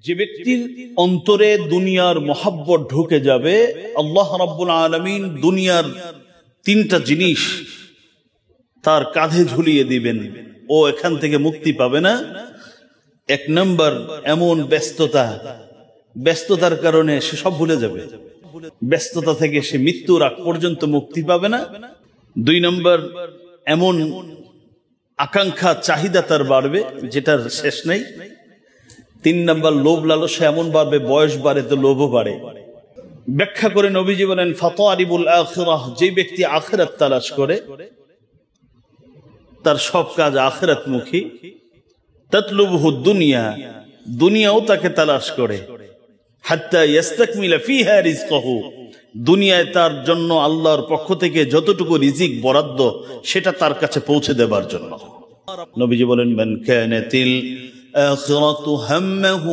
যে ব্যক্তির অন্তরে দুনিয়ার মহাব্বত ঢুকে যাবে, আল্লাহ রাব্বুল আলামিন দুনিয়ার তিনটা জিনিস তার কাঁধে ঝুলিয়ে দিবেন, ও এখান থেকে মুক্তি পাবে না। এক নম্বর, এমন ব্যস্ততার কারণে সে সব ভুলে যাবে, ব্যস্ততা থেকে সে মৃত্যুর আগ পর্যন্ত মুক্তি পাবে না। দুই নম্বর, এমন আকাঙ্ক্ষা চাহিদা তার বাড়বে যেটার শেষ নেই। তিন নম্বর, লোভ লালসা এমন বাড়বে, বয়স বাড়ে তো লোভও বাড়ে। ব্যাখ্যা করে নবীজি বলেন, ফাতারিবুল আখিরাহ, যে ব্যক্তি আখিরাত তালাশ করে, তার সব কাজ আখিরাতমুখী। তাতলুবুহু দুনিয়া, দুনিয়াও তাকে তালাশ করে। হাত্তা ইয়াস্তাকমিলা ফিহা রিজকাহু, দুনিয়ায় তার জন্য আল্লাহর পক্ষ থেকে যতটুকু রিজিক বরাদ্দ সেটা তার কাছে পৌঁছে দেবার জন্য। নবীজি বলেন, মান কানাতিল আখিরাতু হাম্মাহু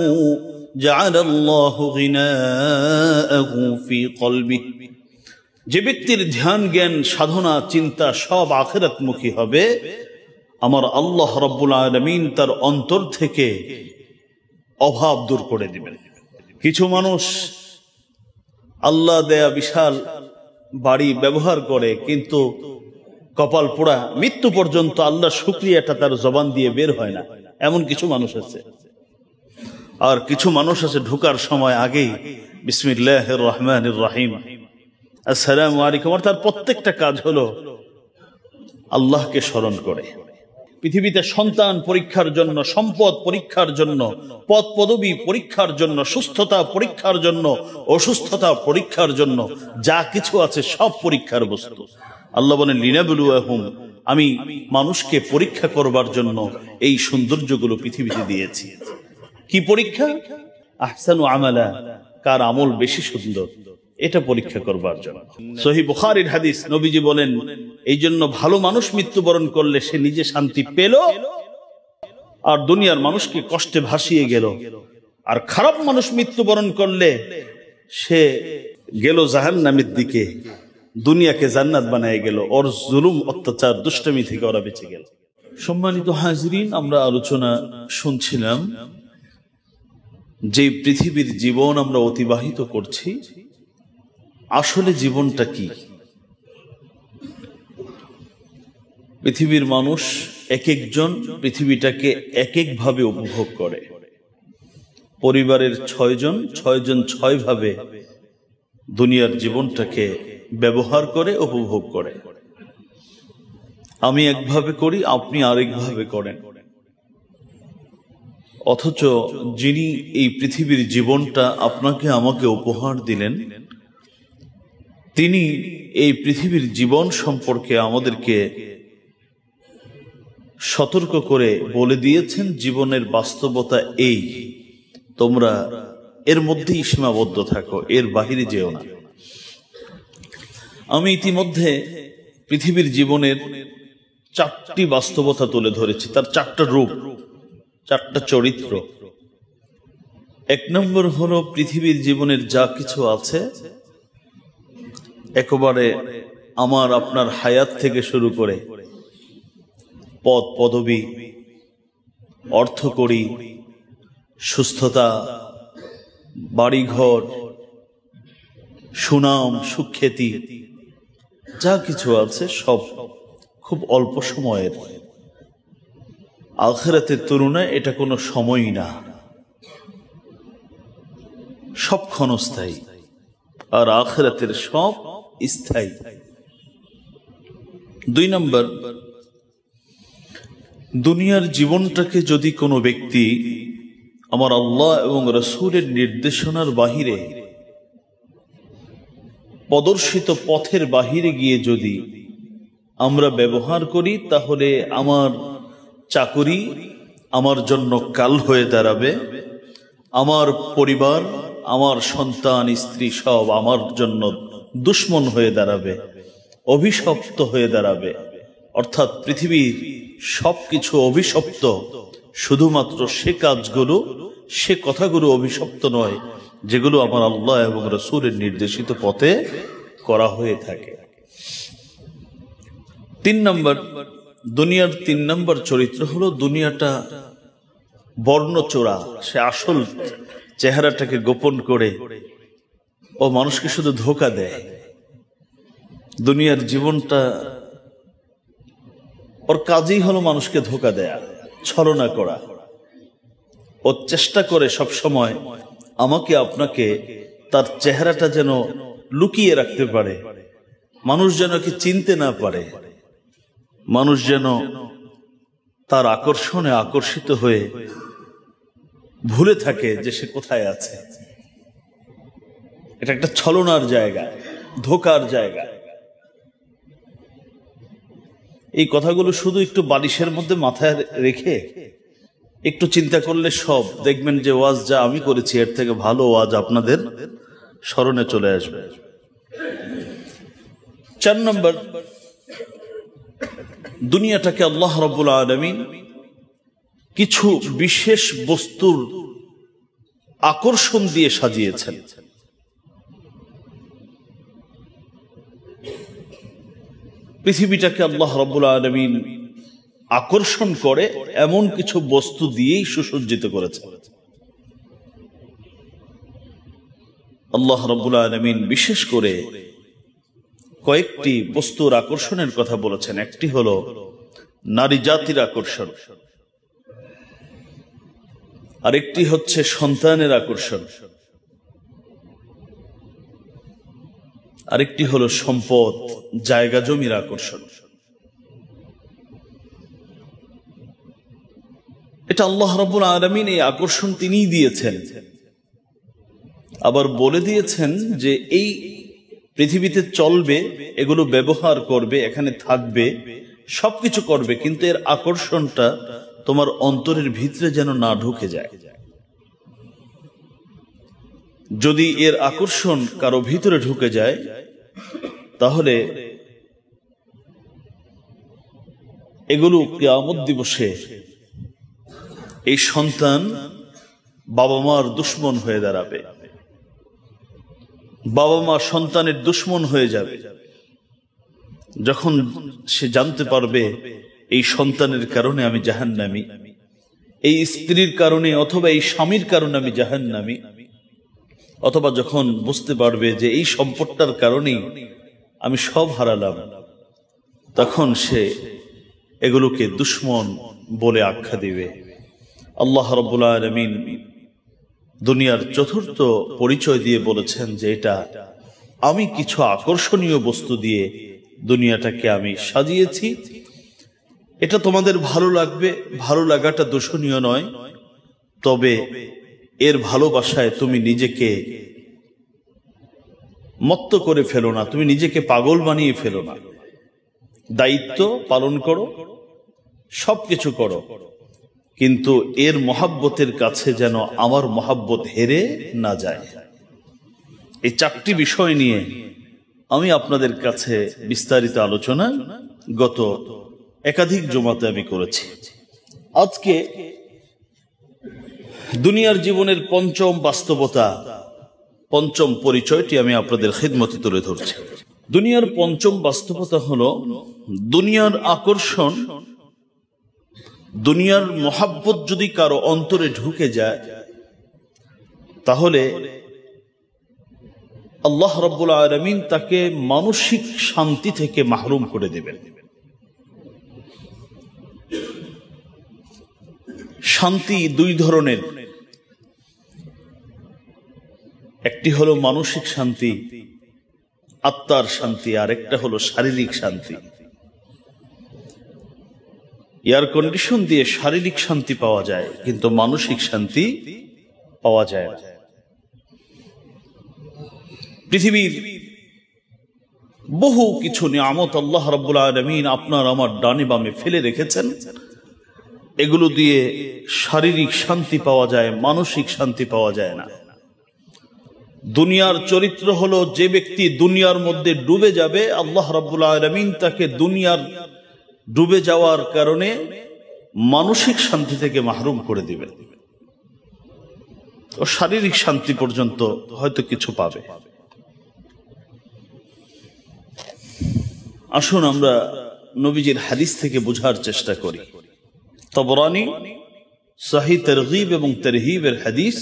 জাআলাল্লাহু গিনাআহু ফি কলবিহি, যে ব্যক্তির ধ্যান জ্ঞান সাধনা চিন্তা সব আখিরাতমুখী হবে, আমার আল্লাহ রাব্বুল আলামিন তার অন্তর থেকে অভাব দূর করে দিবেন। কিছু মানুষ আল্লাহ দেয়া বিশাল বাড়ি ব্যবহার করে, কিন্তু কপাল পোড়া, মৃত্যু পর্যন্ত আল্লাহর শুকরিয়াটা তার জবান দিয়ে বের হয় না, এমন কিছু মানুষ আছে। আর কিছু মানুষ আছে ঢোকার সময় আগেই বিসমিল্লাহির রহমানির রহিম, আসসালামু আলাইকুম, আর তার প্রত্যেকটা কাজ হলো আল্লাহকে স্মরণ করে। পৃথিবীতে সন্তান পরীক্ষার জন্য, সম্পদ পরীক্ষার জন্য, পদ পদবী পরীক্ষার জন্য, সুস্থতা পরীক্ষার জন্য, অসুস্থতা পরীক্ষার জন্য, যা কিছু আছে সব পরীক্ষার বস্তু। আল্লাহ বলেন, লিনাবলুয়াহুম, আমি মানুষকে পরীক্ষা করবার জন্য এই সৌন্দর্যগুলো পৃথিবীতে দিয়েছি। কি পরীক্ষা? আহসানু আমালা, কার আমল বেশি সুন্দর, এটা পরীক্ষা করবার জন্য। সহিহ বুখারীর হাদিস, নবীজি বলেন, এই জন্য ভালো মানুষ মৃত্যুবরণ করলে সে নিজে শান্তি পেল আর দুনিয়ার মানুষকে কষ্টে ভাসিয়ে গেল, আর খারাপ মানুষ মৃত্যুবরণ করলে সে গেল জাহান্নামের দিকে, দুনিয়াকে জান্নাত বানায় গেল, ওর জুলুম অত্যাচার দুষ্টমি থেকে ওরা বেঁচে গেল। সম্মানিত হাজরিন, আমরা আলোচনা শুনছিলাম যে পৃথিবীর জীবন আমরা অতিবাহিত করছি, আসলে জীবনটা কি? পৃথিবীর মানুষ এক একজন পৃথিবীটাকে এক এক ভাবে উপভোগ করে। পরিবারের ছয়জন 6 ভাবে দুনিয়ার জীবনটাকে ব্যবহার করে, উপভোগ করে। আমি একভাবে করি, আপনি আরেকভাবে করেন। অথচ যিনি এই পৃথিবীর জীবনটা আপনাকে আমাকে উপহার দিলেন, তিনি এই পৃথিবীর জীবন সম্পর্কে আমাদেরকে সতর্ক করে বলে দিয়েছেন, জীবনের বাস্তবতা এই, তোমরা এর মধ্যেই সীমাবদ্ধ থাকো, এর বাহিরে যেও না। আমি ইতিমধ্যে পৃথিবীর জীবনের 4টি বাস্তবতা তুলে ধরেছি, তার 4টা রূপ, 4টা চরিত্র। 1 নম্বর হলো পৃথিবীর জীবনের যা কিছু আছে একেবারে আমার আপনার হায়াত থেকে শুরু করে পদ পদবী, অর্থকড়ি, সুস্থতা, বাড়িঘর, সুনাম, সুখ্যাতি, যা কিছু আছে সব খুব অল্প সময়ের। আখিরাতের তুলনায় এটা কোনো সময়ই না, সব ক্ষণস্থায়ী, আর আখিরাতের সব স্থায়ী। 2 নম্বর, দুনিয়ার জীবনটাকে যদি কোনো ব্যক্তি আমার আল্লাহ এবং রাসূলের নির্দেশনার বাহিরে, প্রদর্শিত পথের বাহিরে গিয়ে যদি আমরা ব্যবহার করি, তাহলে আমার চাকরি আমার জন্য কাল হয়ে দাঁড়াবে, আমার পরিবার, আমার সন্তান স্ত্রী সব আমার জন্য দুশ্মন হয়ে দাঁড়াবে, অভিশপ্ত হয়ে দাঁড়াবে। অর্থাৎ পৃথিবীর সবকিছু অভিশপ্ত, শুধুমাত্র সে কাজগুলো, সে কথাগুলো অভিশপ্ত নয় যেগুলো আমার আল্লাহ এবং রাসূলের নির্দেশিত পথে করা হয়ে থাকে। 3 নম্বর, দুনিয়ার 3 নম্বর চরিত্র হলো দুনিয়াটা বর্ণচোরা, সে আসল চেহারাটাকে গোপন করে ও মানুষকে শুধু ধোঁকা দেয়। দুনিয়ার জীবনটা ওর কাজই হলো মানুষকে ধোঁকা দেয়া, ছলনা করা। ও চেষ্টা করে সব সময় আমাকে আপনাকে তার চেহারাটা যেন লুকিয়ে রাখতে পারে, মানুষ যেন কি চিনতে না পারে, মানুষ যেন তার আকর্ষণে আকর্ষিত হয়ে ভুলে থাকে যে সে কোথায় আছে। এটা একটা ছলনার জায়গা, ধোকার জায়গা। এই কথাগুলো শুধু একটু বালিশের মধ্যে মাথায় রেখে একটু চিন্তা করলে সব দেখবেন যে ওয়াজ যা আমি করেছি এর থেকে ভালো ওয়াজ আপনাদের স্মরণে চলে আসবে। 4 নম্বর, দুনিয়াটাকে আল্লাহ রাব্বুল আলামিন কিছু বিশেষ বস্তুর আকর্ষণ দিয়ে সাজিয়েছেন। পৃথিবীটাকে আল্লাহ রাব্বুল আলামিন আকর্ষণ করে এমন কিছু বস্তু দিয়েই সুসজ্জিত করেছেন। আল্লাহ রাব্বুল আলামিন বিশেষ করে কয়েকটি বস্তুর আকর্ষণের কথা বলেছেন। একটি হলো নারী জাতির আকর্ষণ, আরেকটি হচ্ছে সন্তানের আকর্ষণ, আরেকটি হলো সম্পদ, জায়গা জমির আকর্ষণ। এটা আল্লাহ রাব্বুল আলামিন এই আকর্ষণ তিনিই দিয়েছেন। আবার বলে দিয়েছেন যে এই পৃথিবীতে চলবে, এগুলো ব্যবহার করবে, এখানে থাকবে, সবকিছু করবে, কিন্তু এর আকর্ষণটা তোমার অন্তরের ভিতরে যেন না ঢুকে যায়। যদি এর আকর্ষণ কারো ভিতরে ঢুকে যায় তাহলে এগুলো কিয়ামত দিবসে এই সন্তান বাবা মার দুশমন হয়ে দাঁড়াবে, বাবা মা সন্তানের দুশমন হয়ে যাবে। যখন সে জানতে পারবে এই সন্তানের কারণে আমি জাহান্নামী, এই স্ত্রীর কারণে অথবা এই স্বামীর কারণে আমি জাহান্নামী, অথবা যখন বুঝতে পারবে যে এই সম্পদটার কারণেই আমি সব হারালাম, তখন সে এগুলোকে দুশমন বলে আখ্যা দিবে। আল্লাহ রাব্বুল আলামিন দুনিয়ার চতুর্থ পরিচয় দিয়ে বলেছেন যে এটা আমি কিছু আকর্ষণীয় বস্তু দিয়ে দুনিয়াটাকে আমি সাজিয়েছি। এটা তোমাদের ভালো লাগবে, ভালো লাগাটা দোষণীয় নয়, তবে এর ভালোবাসায় তুমি নিজেকে মত্ত করে ফেলো না, তুমি নিজেকে পাগল বানিয়ে ফেলো না। দায়িত্ব পালন করো, সবকিছু করো, কিন্তু এর মহাব্বতের কাছে যেন আমার মহাব্বত হেরে না যায়। এই 4টি বিষয় নিয়ে আমি আপনাদের কাছে বিস্তারিত আলোচনা গত একাধিক জুমাতে আমি করেছি। আজকে দুনিয়ার জীবনের পঞ্চম বাস্তবতা, পঞ্চম পরিচয়টি আমি আপনাদের খিদমতে তুলে ধরছি। দুনিয়ার পঞ্চম বাস্তবতা হলো দুনিয়ার আকর্ষণ, দুনিয়ার মহাব্বত যদি কারো অন্তরে ঢুকে যায় তাহলে আল্লাহ রাব্বুল আলামিন তাকে মানসিক শান্তি থেকে মাহরুম করে দেবেন। শান্তি 2 ধরনের, একটি হলো মানসিক শান্তি, আত্মার শান্তি, আর একটা হলো শারীরিক শান্তি। এয়ার কন্ডিশন দিয়ে শারীরিক শান্তি পাওয়া যায়, কিন্তু মানসিক শান্তি পাওয়া যায় না। পৃথিবীর বহু কিছু নিয়ামত আল্লাহ রাব্বুল আলামিন আপনার আমার ডানে বামে ফেলে রেখেছেন, এগুলো দিয়ে শারীরিক শান্তি পাওয়া যায়, মানসিক শান্তি পাওয়া যায় না। দুনিয়ার চরিত্র হলো যে ব্যক্তি দুনিয়ার মধ্যে ডুবে যাবে, আল্লাহ রাব্বুল আলামিন তাকে দুনিয়ার ডুবে যাওয়ার কারণে মানসিক শান্তি থেকে মাহরুম করে দিবেন। ও শারীরিক শান্তি পর্যন্ত হয়তো কিছু পাবে। আসুন আমরা নবীজির হাদিস থেকে বোঝার চেষ্টা করি। তাবরানী সহিহ তারগীব এবং তারহিবের হাদিস,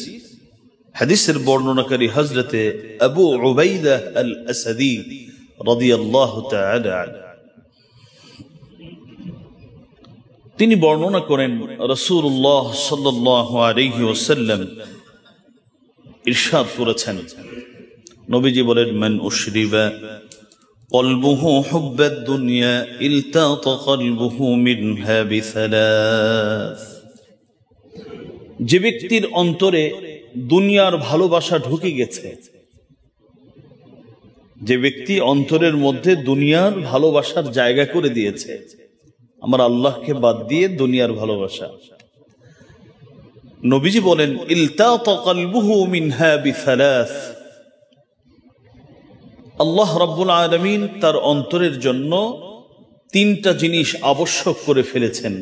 হাদিসের বর্ণনাকারী হযরতে আবু উবাইদা আল আসাদি রাদিয়াল্লাহু তাআলা আনহু, তিনি বর্ণনা করেন রাসূলুল্লাহ সাল্লাল্লাহু আলাইহি ওয়াসাল্লাম ইরশাদ করেছেন, নবীজি বলেন, মান উশরিবা কলবুহু হুব্বাদ দুনিয়া ইলতাতা কলবুহু মিনহা বিসালাস। যে ব্যক্তির অন্তরে দুনিয়ার ভালোবাসা ঢুকে গেছে, যে ব্যক্তি অন্তরের মধ্যে দুনিয়ার ভালোবাসার জায়গা করে দিয়েছে, আমার আল্লাহকে বাদ দিয়ে দুনিয়ার ভালোবাসা, নবীজি বলেন ইলতাতা কলবুহু মিনহা বিসালাস, আল্লাহ রাব্বুল আলামিন তার অন্তরের জন্য তিনটা জিনিস আবশ্যক করে ফেলেছেন।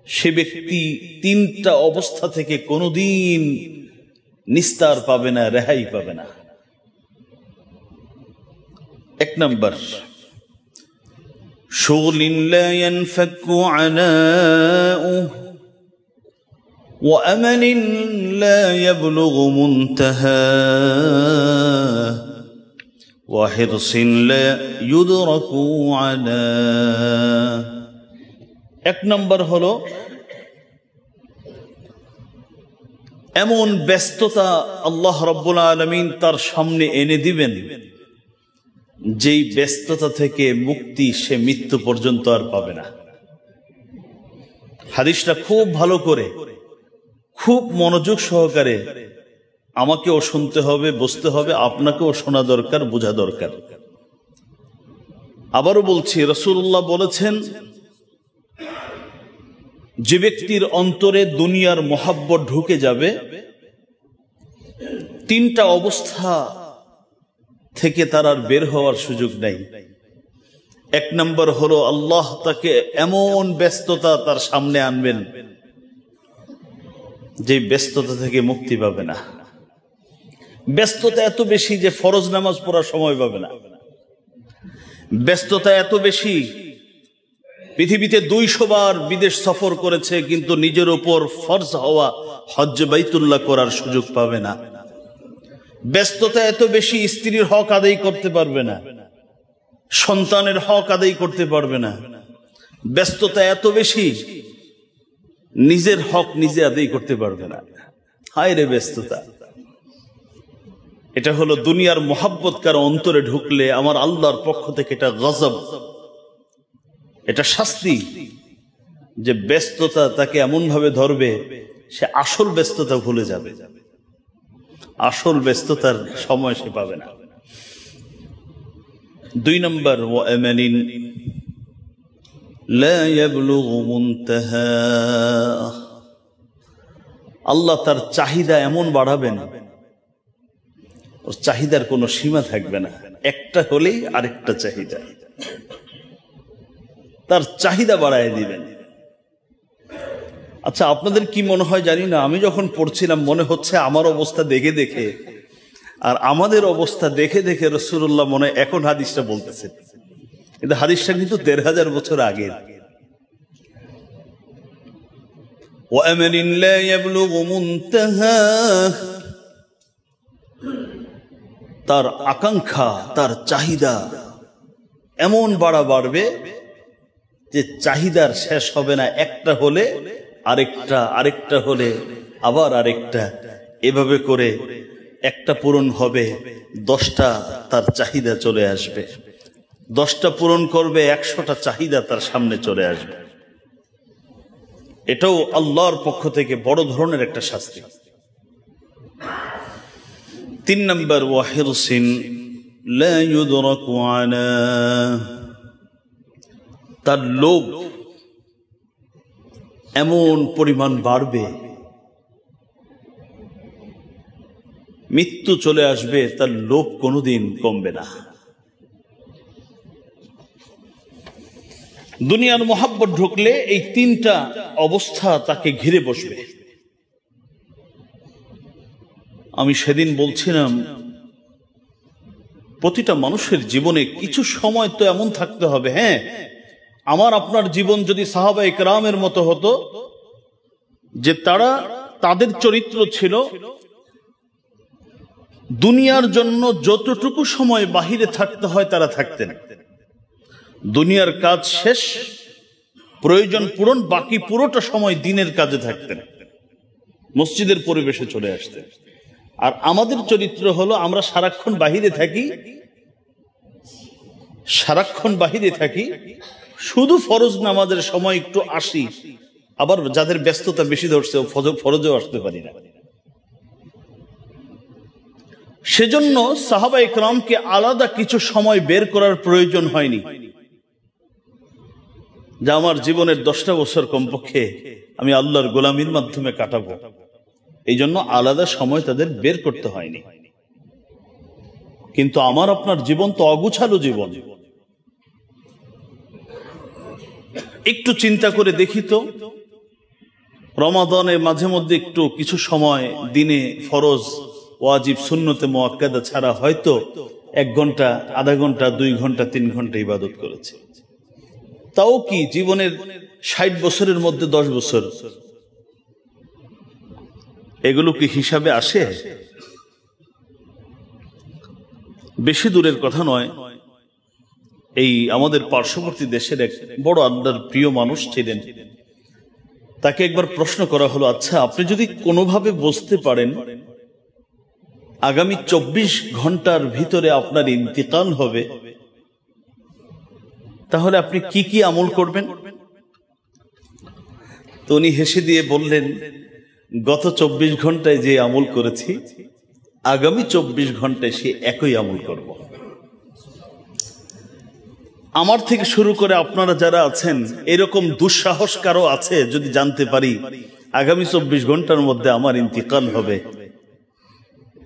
সে ব্যক্তি তিনটা অবস্থা থেকে কোনোদিন নিস্তার পাবে না, রেহাই পাবে না। এক নম্বর, শুগলিন লা ইয়ানফাকু আনাউহু ওয়া আমালিন লা ইয়াবলুগু মুনতাহাহু ওয়া হিরসিন লা ইউদরাকু আলাহ। এক নম্বর হলো এমন ব্যস্ততা আল্লাহ রাব্বুল আলামিন তার সামনে এনে দিবেন, যেই ব্যস্ততা থেকে মুক্তি সে মৃত্যু পর্যন্ত আর পাবে না। হাদিসটা খুব ভালো করে, খুব মনোযোগ সহকারে আমাকেও শুনতে হবে, বুঝতে হবে, আপনাকেও শোনা দরকার, বোঝা দরকার। আবারও বলছি, রাসূলুল্লাহ বলেছেন, যে ব্যক্তির অন্তরে দুনিয়ার মোহাব্বত ঢুকে যাবে, তিনটা অবস্থা থেকে তার আর বের হওয়ার সুযোগ নাই। এক নম্বর হলো আল্লাহ তাকে এমন ব্যস্ততা তার সামনে আনবেন, যে ব্যস্ততা থেকে মুক্তি পাবে না। ব্যস্ততা এত বেশি যে ফরজ নামাজ পড়ার সময় পাবে না। ব্যস্ততা এত বেশি, পৃথিবীতে 200 বার বিদেশ সফর করেছে, কিন্তু নিজের উপর ফরজ হওয়া হজ্জ বাইতুল্লাহ করার সুযোগ পাবে না। ব্যস্ততা এত বেশি, স্ত্রীর হক আদায় করতে পারবে না, সন্তানের হক আদায় করতে পারবে না। ব্যস্ততা এত বেশি, নিজের হক নিজে আদায় করতে পারবে না। হায় রে ব্যস্ততা! এটা হলো দুনিয়ার মোহাব্বত কার অন্তরে ঢুকলে আমার আল্লাহর পক্ষ থেকে এটা গজব, এটা শাস্তি, যে ব্যস্ততা তাকে এমন ভাবে ধরবে সে আসল ব্যস্ততা ভুলে যাবে, আসল ব্যস্ততার সময় সে পাবে না। 2 নম্বর, ওয়া আমালিন লা ইয়াবলুগু মুনতাহা, আল্লাহ তার চাহিদা এমন বাড়াবেন, ওর চাহিদার কোনো সীমা থাকবে না। একটা হলেই আরেকটা চাহিদা, তার চাহিদা বাড়ায় দিবেন। আচ্ছা, আপনাদের কি মনে হয় জানি না, আমি যখন পড়ছিলাম মনে হচ্ছে আমার অবস্থা দেখে দেখে আর আমাদের অবস্থা দেখে দেখে রাসূলুল্লাহ মনে এখন হাদিসটা বলতেছেন, কিন্তু হাদিসটা কিন্তু 1500 বছর আগের। ওয়া আমালিন লা ইয়াবলুগু মুনতাহা, তার আকাঙ্ক্ষা, তার চাহিদা এমন বাড়বে যে চাহিদার শেষ হবে না। একটা হলে আরেকটা, আরেকটা হলে আবার আরেকটা, এভাবে করে একটা পূরণ হবে, 10টা তার চাহিদা চলে আসবে। 10টা পূরণ করবে, 100টা চাহিদা তার সামনে চলে আসবে। এটাও আল্লাহর পক্ষ থেকে বড় ধরনের একটা শাস্তি। 3 নম্বর, ওয়া হিরসিন লা ইউদরাকু আলা, তার লোভ এমন পরিমাণ বাড়বে, মৃত্যু চলে আসবে, তার লোভ কোনোদিন কমবে না। দুনিয়ার মোহাব্বত ঢুকলে এই 3টা অবস্থা তাকে ঘিরে বসবে। আমি সেদিন বলছিলাম, প্রতিটা মানুষের জীবনে কিছু সময় তো এমন থাকতে হবে, হ্যাঁ, আমার আপনার জীবন যদি সাহাবা ইকরামের মতো হতো, যে তারা, তাদের চরিত্র ছিল দুনিয়ার জন্য যতটুকু সময় বাহিরে থাকতে হয় তারা থাকতেন। দুনিয়ার কাজ শেষ, প্রয়োজন পূরণ, বাকি পুরোটা সময় দিনের কাজে থাকতেন, মসজিদের পরিবেশে চলে আসতেন। আর আমাদের চরিত্র হলো আমরা সারাক্ষণ বাহিরে থাকি, শুধু ফরজ নামাজের সময় একটু আসি, আবার যাদের ব্যস্ততা বেশি ধরছে ফরজেও আসতে পারি না। সেজন্য সাহাবা ইকরামকে আলাদা কিছু সময় বের করার প্রয়োজন হয়নি, যা আমার জীবনের 10টা বছর কমপক্ষে আমি আল্লাহর গোলামির মাধ্যমে কাটাবো, এই জন্য আলাদা সময় তাদের বের করতে হয়নি। কিন্তু আমার আপনার জীবন তো অগুছালো জীবন। একটু চিন্তা করে দেখি তো, রমাদানে মাঝে মধ্যে একটু কিছু সময় দিনে ফরজ, ওয়াজিব, সুন্নতে মুআক্কাদা ছাড়া হয়তো 1 ঘন্টা, আধা ঘন্টা, 2 ঘন্টা, 3 ঘন্টা ইবাদত করেছে। তাও কি জীবনের 60 বছরের মধ্যে 10 বছর, এগুলো কি হিসাবে আসে? বেশি দূরের কথা নয়, এই আমাদের পার্শ্ববর্তী দেশের এক বড় আল্লাহর প্রিয় মানুষ ছিলেন। তাকে একবার প্রশ্ন করা হলো, আচ্ছা আপনি যদি কোনোভাবে বুঝতে পারেন আগামী 24 ঘন্টার ভিতরে আপনার ইন্তিকাল হবে, তাহলে আপনি কি কি আমল করবেন? তো উনি হেসে দিয়ে বললেন, গত 24 ঘন্টায় যে আমল করেছি, আগামী 24 ঘন্টায় সে একই আমল করব। আমার থেকে শুরু করে আপনারা যারা আছেন, এরকম দুঃসাহস কারো আছে? যদি জানতে পারি আগামী 24 ঘন্টার মধ্যে আমার ইন্তিকাল হবে,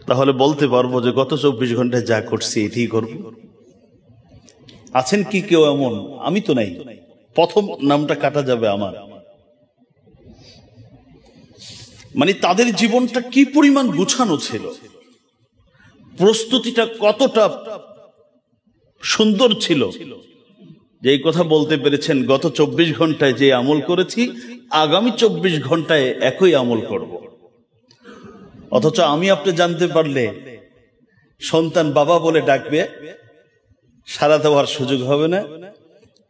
তাহলে বলতে পারবো যে গত 24 ঘন্টায় যা করছি এটাই করব। আছেন কি কেউ এমন? আমি তো নাই, প্রথম নামটা কাটা যাবে আমার। মানে তাদের জীবনটা কি পরিমাণ গুছানো ছিল, প্রস্তুতিটা কতটা সুন্দর ছিল, যে এই কথা বলতে পেরেছেন গত 24 ঘন্টায় যে আমল করেছি, আগামী 24 ঘন্টায় একই আমল করব। অথচ আমি আপনি জানতে পারলে সন্তান বাবা বলে ডাকবে, সারা দেওয়ার সুযোগ হবে না।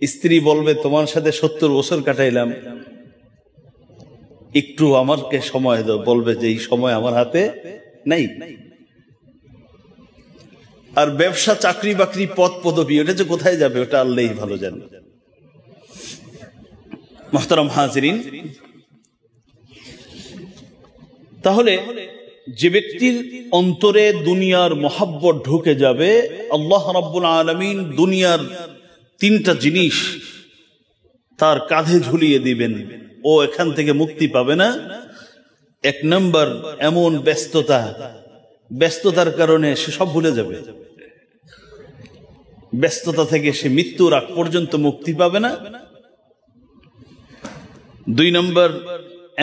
স্ত্রী বলবে তোমার সাথে 70 বছর কাটাইলাম, একটু আমাকে সময় দাও, বলবে যে এই সময় আমার হাতে নাই। আর ব্যবসা, চাকরি বাকরি, পদ পদবি, ওটা যে কোথায় যাবে ওটা আল্লাহই ভালো জানে। মুহতারাম হাজিরিন, তাহলে যে ব্যক্তির অন্তরে দুনিয়ার মহাব্বত ঢুকে যাবে, আল্লাহ রাব্বুল আলামিন দুনিয়ার 3টা জিনিস তার কাঁধে ঝুলিয়ে দিবেন, ও এখান থেকে মুক্তি পাবে না। 1 নম্বর, এমন ব্যস্ততার কারণে সে সব ভুলে যাবে, ব্যস্ততা থেকে সে মৃত্যুর আগ পর্যন্ত মুক্তি পাবে না। 2 নম্বর,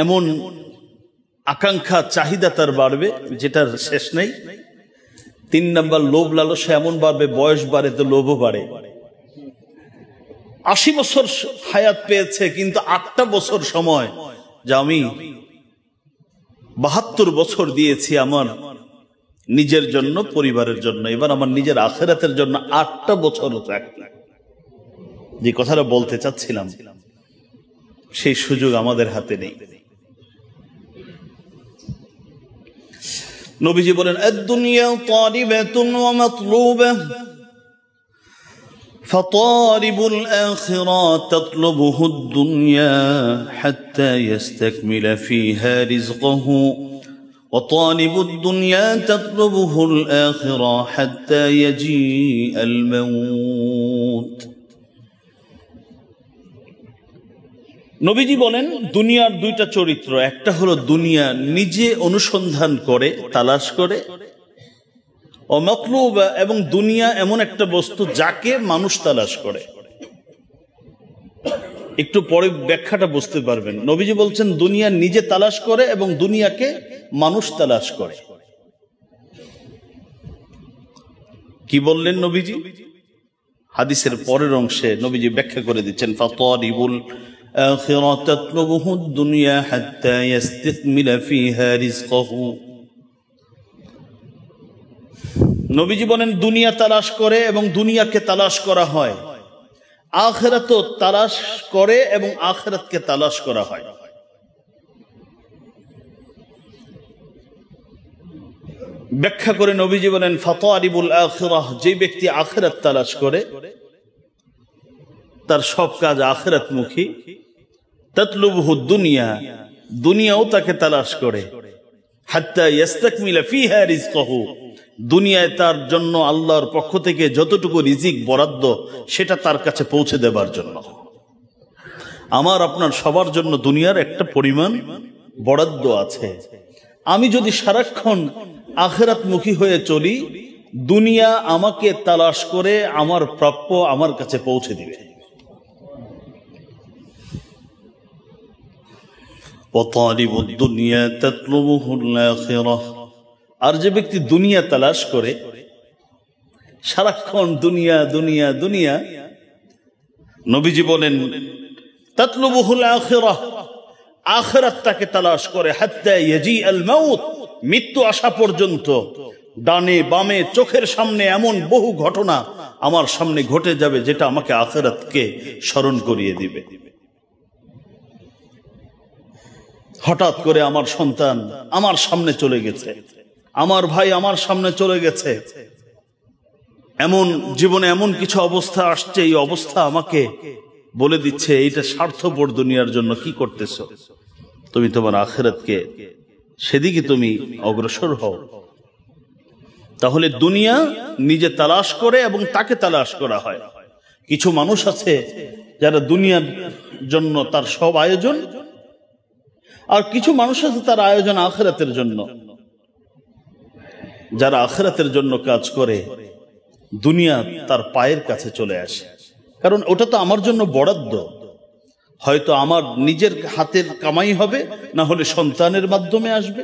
এমন আকাঙ্ক্ষা, চাহিদা তার বাড়বে যেটার শেষ নেই। 3 নম্বর, লোভ লালসা এমন বাড়বে, বয়স বাড়ে তো লোভও বাড়ে। 80 বছর হায়াত পেয়েছে, কিন্তু 8টা বছর সময়, যা আমি 72 বছর দিয়েছি আমার নিজের জন্য, পরিবারের জন্য, এবার আমার নিজের আখিরাতের জন্য 8টা বছর থাকবে। যে কথাটা বলতে চাচ্ছিলাম, সেই সুযোগ আমাদের হাতে নেই। নবীজি বলেন, আদ-দুনিয়া তালিবাতুন ওয়া মাতলুবাহ, فطالب الآخرة تطلبه الدنيا حتى يستكمل فيها رزقه، وطالب الدنيا تطلبه الآخرة حتى يجيء الموت। নবীজি বলেন, দুনিয়ার 2টা চরিত্র, একটা হলো দুনিয়া নিজে অনুসন্ধান করে, তালাশ করে, ও মাতলুবা, এবং দুনিয়া এমন একটা বস্তু যাকে মানুষ তালাশ করে। একটু পরে ব্যাখ্যাটা বুঝতে পারবেন। নবীজি বলছেন দুনিয়া নিজে তালাশ করে এবং দুনিয়াকে মানুষ তালাশ করে। কি বললেন নবীজি? হাদিসের পরের অংশে নবীজি ব্যাখ্যা করে দিচ্ছেন, ফাতারিবুল আখিরা তাতলুবুহু দুনিয়া হাত্তা ইস্তাকমিলা ফিহা রিজকাহু। নবীজি বলেন দুনিয়া তালাশ করে এবং দুনিয়াকে তালাশ করা হয়, আখিরাতও তালাশ করে এবং আখিরাতকে তালাশ করা হয়। ব্যাখ্যা করে নবীজি বলেন ফাতারিবুল আখিরাহ, যে ব্যক্তি আখিরাত তালাশ করে তার সব কাজ আখিরাতমুখী, তাতলুবহু দুনিয়া, দুনিয়াও তাকে তালাশ করে, হাত্তা ইয়াস্তাকমিলা ফিহা রিজকাহু, দুনিয়ায় তার জন্য আল্লাহর পক্ষ থেকে যতটুকু রিজিক বরাদ্দ সেটা তার কাছে পৌঁছে দেবার জন্য। আমার আপনার সবার জন্য দুনিয়ার একটা পরিমাণ বরাদ্দ আছে। আমি যদি সারাক্ষণ আখিরাতমুখী হয়ে চলি, দুনিয়া আমাকে তালাশ করে আমার প্রাপ্য আমার কাছে পৌঁছে দিবে। ওয়াতালিবুদ দুনিয়া তাতলুবুহুল আখিরাহ, আর যে ব্যক্তি দুনিয়া তালাশ করে সারাক্ষণ দুনিয়া দুনিয়া দুনিয়া, নবীজি বলেন তাতলুবুহুল আখিরাহ, আখিরাত তাকে তালাশ করে, হাত্তা ইয়াজি আল মাউত, মৃত্যু আসা পর্যন্ত। ডানে বামে চোখের সামনে এমন বহু ঘটনা আমার সামনে ঘটে যাবে যেটা আমাকে আখিরাতকে স্মরণ করিয়ে দিবে। হঠাৎ করে আমার সন্তান আমার সামনে চলে গেছে, আমার ভাই আমার সামনে চলে গেছে, এমন জীবনে এমন কিছু অবস্থা আসছে, এই অবস্থা আমাকে বলে দিচ্ছে এইটা স্বার্থপর দুনিয়ার জন্য কি করতেছ, তুমি তোমার আখিরাতকে সেদিকে তুমি অগ্রসর হও। তাহলে দুনিয়া নিজে তালাশ করে এবং তাকে তালাশ করা হয়। কিছু মানুষ আছে যারা দুনিয়ার জন্য তার সব আয়োজন, আর কিছু মানুষ আছে তার আয়োজন আখিরাতের জন্য। যারা আখিরাতের জন্য কাজ করে, দুনিয়া তার পায়ের কাছে চলে আসে, কারণ ওটা তো আমার জন্য বরাদ্দ। হয়তো আমার নিজের হাতের কামাই হবে, না হলে সন্তানের মাধ্যমে আসবে,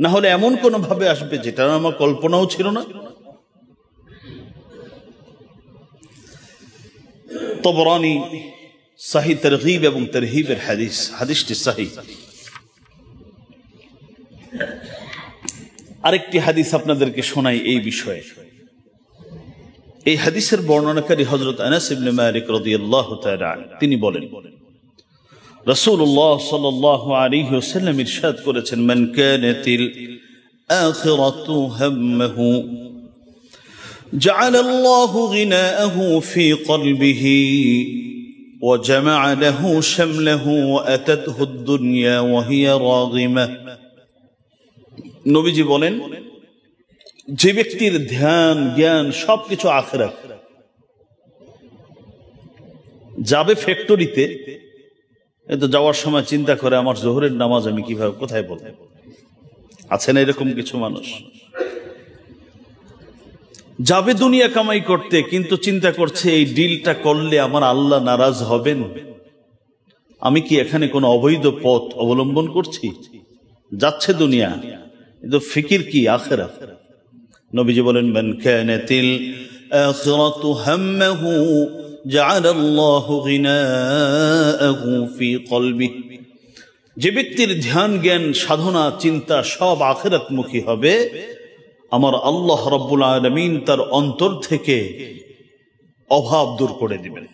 না হলে এমন কোন ভাবে আসবে যেটা আমার কল্পনাও ছিল না। তবরানী সহিহ তারগীব এবং তারহিবের হাদিস, হাদিসটি সহিহ। আরেকটি হাদিস আপনাদেরকে শোনাই এই বিষয়ে। এই হাদিসের বর্ণনাকারী হযরত আনাস ইবনে মালিক রাদিয়াল্লাহু তাআলা আনহু, তিনি বলেন রাসূলুল্লাহ সাল্লাল্লাহু আলাইহি ওয়াসাল্লাম ইরশাদ করেছেন, মান কানাতিল আখিরাতু হাম্মাহু জাআলাল্লাহু গিনাআহু ফি কলবিহি ওয়া জামা'a লাহু শামলাহু ওয়া আতাতহু আদ-দুনিয়া ওয়া হিয়া রাগিমাহ। নবীজি বলেন, যে ব্যক্তির ধ্যান জ্ঞান সবকিছু আখিরাত, যাবে ফ্যাক্টরিতে, তো যাওয়ার সময় চিন্তা করে আমার জোহরের নামাজ আমি কিভাবে কোথায় বলব। আছে না এরকম কিছু মানুষ? যাবে দুনিয়া কামাই করতে, কিন্তু চিন্তা করছে এই ডিলটা করলে আমার আল্লাহ নারাজ হবেন, আমি কি এখানে কোনো অবৈধ পথ অবলম্বন করছি। যাচ্ছে দুনিয়া, কিন্তু ফিকির কি আখিরাত। নবীজি বলেন, মান কানাতিল আখিরাতু হাম্মাহু জাআলাল্লাহু গিনাআহু ফি কলবিহি, যে ব্যক্তির ধ্যান জ্ঞান সাধনা চিন্তা সব আখিরাতমুখী হবে, আমার আল্লাহ রাব্বুল আলামিন তার অন্তর থেকে অভাব দূর করে দিবেন।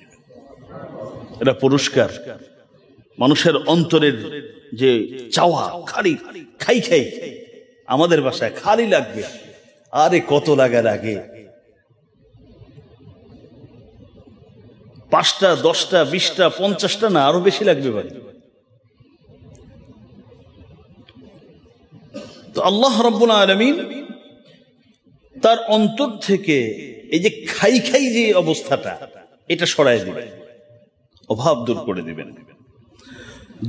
এটা পুরস্কার। মানুষের অন্তরের যে চাওয়া, খালি খাই খাই, আমাদের বাসায় খালি লাগবে, আরে কত লাগার আগে 5টা 10টা 20টা 50টা না আরো বেশি লাগবে ভাই। তো আল্লাহ রাব্বুল আলামিন তার অন্তর থেকে এই যে খাই খাই যে অবস্থাটা, এটা সরায় দিবেন, অভাব দূর করে দিবেন।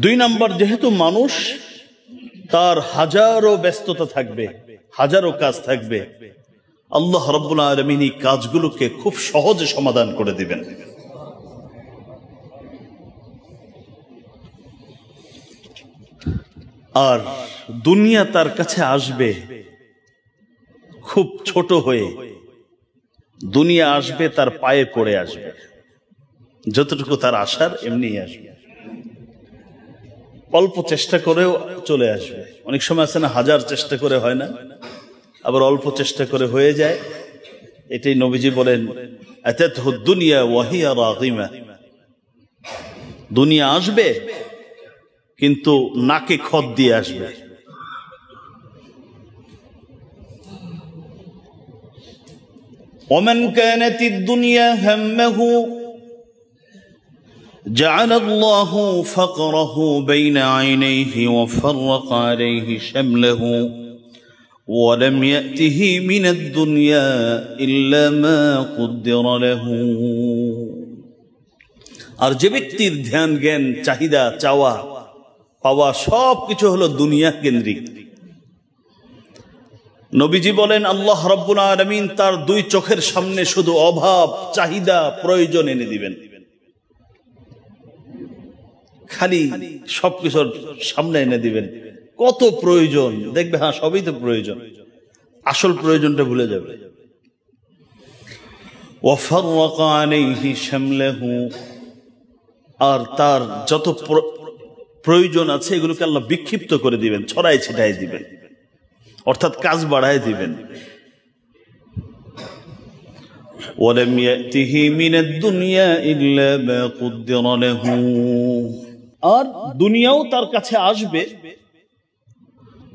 2 নাম্বার, যেহেতু মানুষ তার হাজারো ব্যস্ততা থাকবে, হাজারো কাজ থাকবে, আল্লাহ রাব্বুল আলামিন এই কাজগুলোকে খুব সহজে সমাধান করে দিবেন। আর দুনিয়া তার কাছে আসবে খুব ছোট হয়ে, দুনিয়া আসবে তার পায়ে পড়ে আসবে, যতটুকু তার আসার এমনি আসবে। অল্প চেষ্টা করেও চলে আসবে। অনেক সময় আছে না, হাজার চেষ্টা করে হয় না, আবার অল্প চেষ্টা করে হয়ে যায়, এটাই নবীজি বলেন, আতাতহু দুনিয়া ওয়া হিয়া রাগিমা, দুনিয়া আসবে কিন্তু নাকে খত দিয়ে আসবে। ওমান কানাতিদ দুনিয়া হাম্মাহু جعل الله فقره بين عينيه وفرق عليه شمله ولم يأته من الدنيا إلا ما قدر له। আর যে ব্যক্তির ধ্যান জ্ঞান চাহিদা চাওয়া পাওয়া সবকিছু হলো দুনিয়া কেন্দ্রিক, নবীজি বলেন আল্লাহ রাব্বুল আলামিন তার দুই চোখের সামনে শুধু অভাব, চাহিদা, প্রয়োজন এনে দিবেন। খালি সবকিছুর সামনে এনে দিবেন, কত প্রয়োজন দেখবে, হ্যাঁ সবই তো প্রয়োজন, আসল প্রয়োজনটা ভুলে যাবে। ওয়াফাররাকা আলাইহি শামলাহু, আর তার যত প্রয়োজন আছে এগুলোকে আল্লাহ বিক্ষিপ্ত করে দিবেন, ছড়াই ছিটাই দিবেন, অর্থাৎ কাজ বাড়ায় দিবেন। ওয়ালাম ইয়াতিহি মিনাদ দুনিয়া ইল্লা মা কুদ্দিরা লাহু, আর দুনিয়াও তার কাছে আসবে,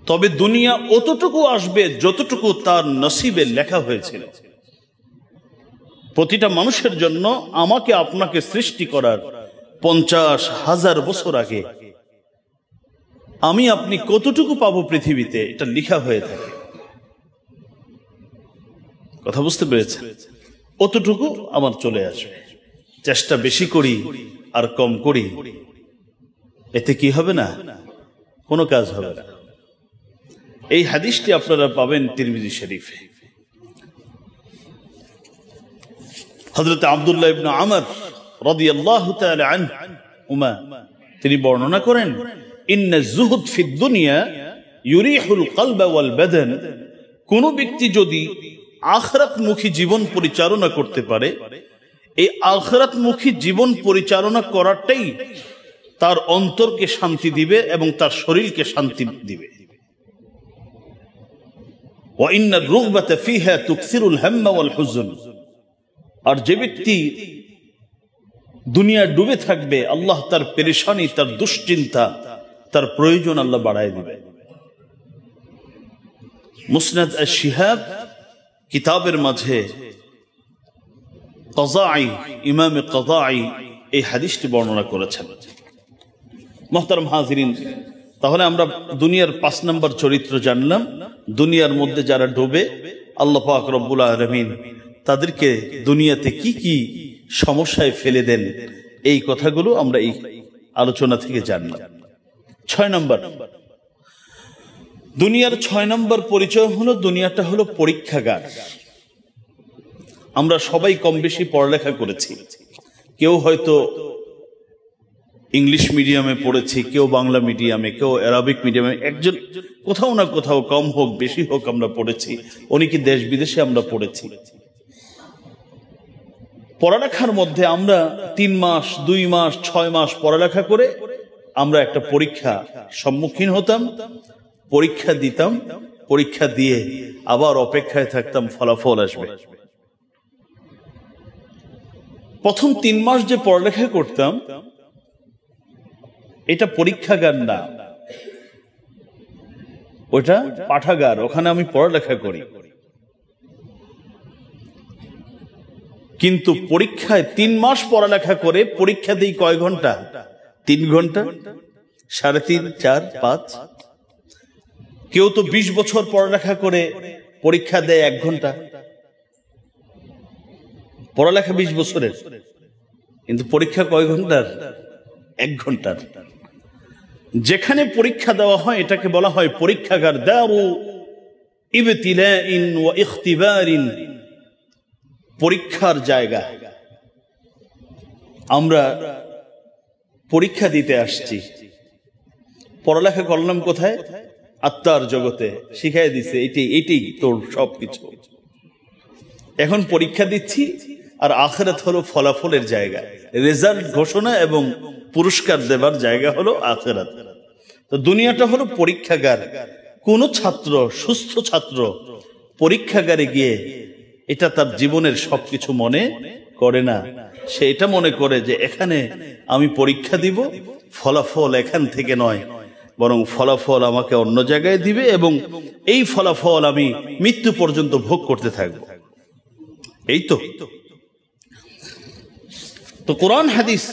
তবে দুনিয়া অতটুকু আসবে যতটুকু তার নসিবে লেখা হয়েছিল। প্রতিটা মানুষের জন্য আমাকে আপনাকে সৃষ্টি করার 50,000 বছর আগে আমি আপনি কতটুকু পাবো পৃথিবীতে এটা লেখা হয়ে থাকে। কথা বুঝতে পেরেছেন? অতটুকু আমার চলে আসবে, চেষ্টা বেশি করি আর কম করি, এতে কি হবে না, কোনো কাজ হবে না। এই হাদিসটি আপনারা পাবেন তিরমিজি শরীফে। হযরত আব্দুল্লাহ ইবনে আমর রাদিয়াল্লাহু তাআলা আনহুমা তিনি বর্ণনা করেন, ইন্না যুহদ ফিদ দুনিয়া ইউরিহুল কলব ওয়াল বাদান, কোন ব্যক্তি যদি আখিরাতমুখী জীবন পরিচালনা করতে পারে, এই আখিরাতমুখী জীবন পরিচালনা করাটাই তার অন্তরকে শান্তি দিবে এবং তার শরীরকে শান্তি দিবে। ওয়া ইন্নার রুগবাতা ফিহা তুকসিরুল হাম্মা ওয়াল হুজন, আর যে ব্যক্তি দুনিয়া ডুবে থাকবে আল্লাহ তার পেরেশানি, তার দুশ্চিন্তা, তার প্রয়োজন আল্লাহ বাড়ায় দিবে। মুসনাদ আশ-শিহাব কিতাবের মাঝে কাযাঈ, ইমামে কাযাঈ এই হাদিসটি বর্ণনা করেছেন। মুহতারাম হাজিরিন, তাহলে আমরা দুনিয়ার 5 নম্বর চরিত্র জানলাম। দুনিয়ার মধ্যে যারা ডুবে, আল্লাহ পাক রব্বুল আলামিন তাদেরকে দুনিয়াতে কি কি সমস্যায় ফেলে দেন, এই কথাগুলো আমরা এই আলোচনা থেকে জানলাম। 6 নম্বর, দুনিয়ার 6 নম্বর পরিচয় হলো দুনিয়াটা হলো পরীক্ষাগার। আমরা সবাই কম বেশি পড়ালেখা করেছি, কেউ হয়তো ইংলিশ মিডিয়ামে পড়েছি, কেউ বাংলা মিডিয়ামে, কেউ আরবিক মিডিয়ামে, একজন কোথাও না কোথাও কম হোক বেশি হোক আমরা পড়েছি, অনেকে দেশ বিদেশে আমরা পড়েছি। পড়ালেখার মধ্যে আমরা 3 মাস, 2 মাস, 6 মাস পড়ালেখা করে আমরা একটা পরীক্ষা সম্মুখীন হতাম, পরীক্ষা দিতাম, পরীক্ষা দিয়ে আবার অপেক্ষায় থাকতাম ফলাফল আসবে। প্রথম 3 মাস যে পড়ালেখা করতাম এটা পরীক্ষাগার না, ওটা পাঠাগার, ওখানে আমি পড়ালেখা করি। কিন্তু পরীক্ষায় 3 মাস পড়ালেখা করে পরীক্ষা দিই কয় ঘন্টা? 3 ঘন্টা, 3.5, 4, 5। কেউ তো 20 বছর পড়ালেখা করে পরীক্ষা দেয় 1 ঘন্টা। পড়ালেখা 20 বছরের, কিন্তু পরীক্ষা কয় ঘন্টার? 1 ঘন্টার। যেখানে পরীক্ষা দেওয়া হয় এটাকে বলা হয় পরীক্ষাগার, দারু ইবতিলাইন ওয়া ইখতিবারিন, পরীক্ষার জায়গা। আমরা পরীক্ষা দিতে আসছি, পড়ালেখা করলাম কোথায়? আত্মার জগতে, শিখাই দিছে এটাই তোর সবকিছু। এখন পরীক্ষা দিচ্ছি, আর আখিরাত হলো ফলাফলের জায়গা, রেজাল্ট ঘোষণা এবং পুরস্কার দেবার জায়গা হলো আখিরাত। তো দুনিয়াটা হলো পরীক্ষাগার। কোন ছাত্র, সুস্থ ছাত্র পরীক্ষাগারে গিয়ে এটা তার জীবনের সবকিছু মনে করে না। সে এটা মনে করে যে এখানে আমি পরীক্ষা দিব, ফলাফল এখান থেকে নয়, বরং ফলাফল আমাকে অন্য জায়গায় দিবে এবং এই ফলাফল আমি মৃত্যু পর্যন্ত ভোগ করতে থাকব। এই তো কোরআন হাদিস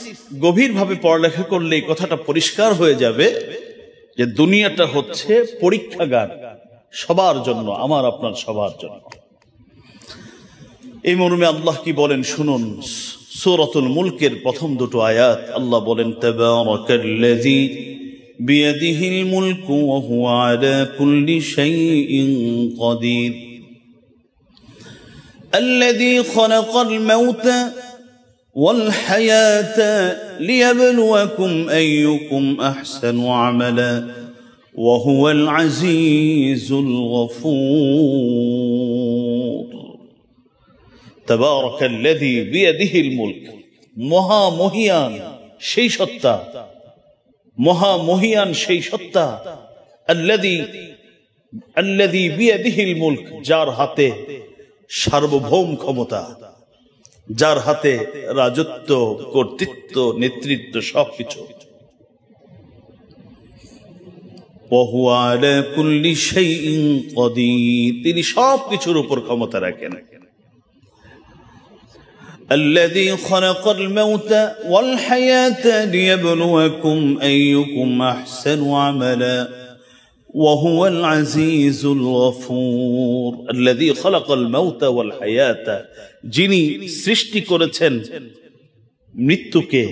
গভীরভাবে পড়ালেখা করলে এই কথাটা পরিষ্কার হয়ে যাবে যে দুনিয়াটা হচ্ছে পরীক্ষাগার সবার জন্য, আমার আপনার সবার জন্য। এই মর্মে আল্লাহ কি বলেন শুনুন। সূরাতুল মুলকের প্রথম দুটো আয়াত আল্লাহ বলেন, তাবারাকাল্লাযী বিয়াদিহিল মুলকু ওয়া হুয়া আলা কুল্লি শাইইন কাদির আল্লাযী খালাকাল মাউতা ওয়াল হায়াতা লিয়াবলুয়াকুম আইয়ুকুম আহসানু আমালা ওয়া হুয়াল আজিজুল গফুর। তাবারাকাল্লাযী বিয়াদিহিল মুলক, মহামহিয়ান সেই সত্তা, মহামহিয়ান সেই সত্তা, আল্লাযী বিয়াদিহিল মুলক, যার হাতে সার্বভৌম ক্ষমতা, যার হাতে রাজত্ব, কর্তৃত্ব, নেতৃত্ব সবকিছু। ওয়া হুয়া আলা কুল্লি শাইইন কাদির, তিনি সবকিছুর উপর ক্ষমতা রাখেন। الذي خلق الموت والحياة ليبلوكم أيكم أحسن عملا وهو العزيز الغفور। الذي خلق الموت والحياة, যিনি সৃষ্টি করেছেন মৃত্যুকে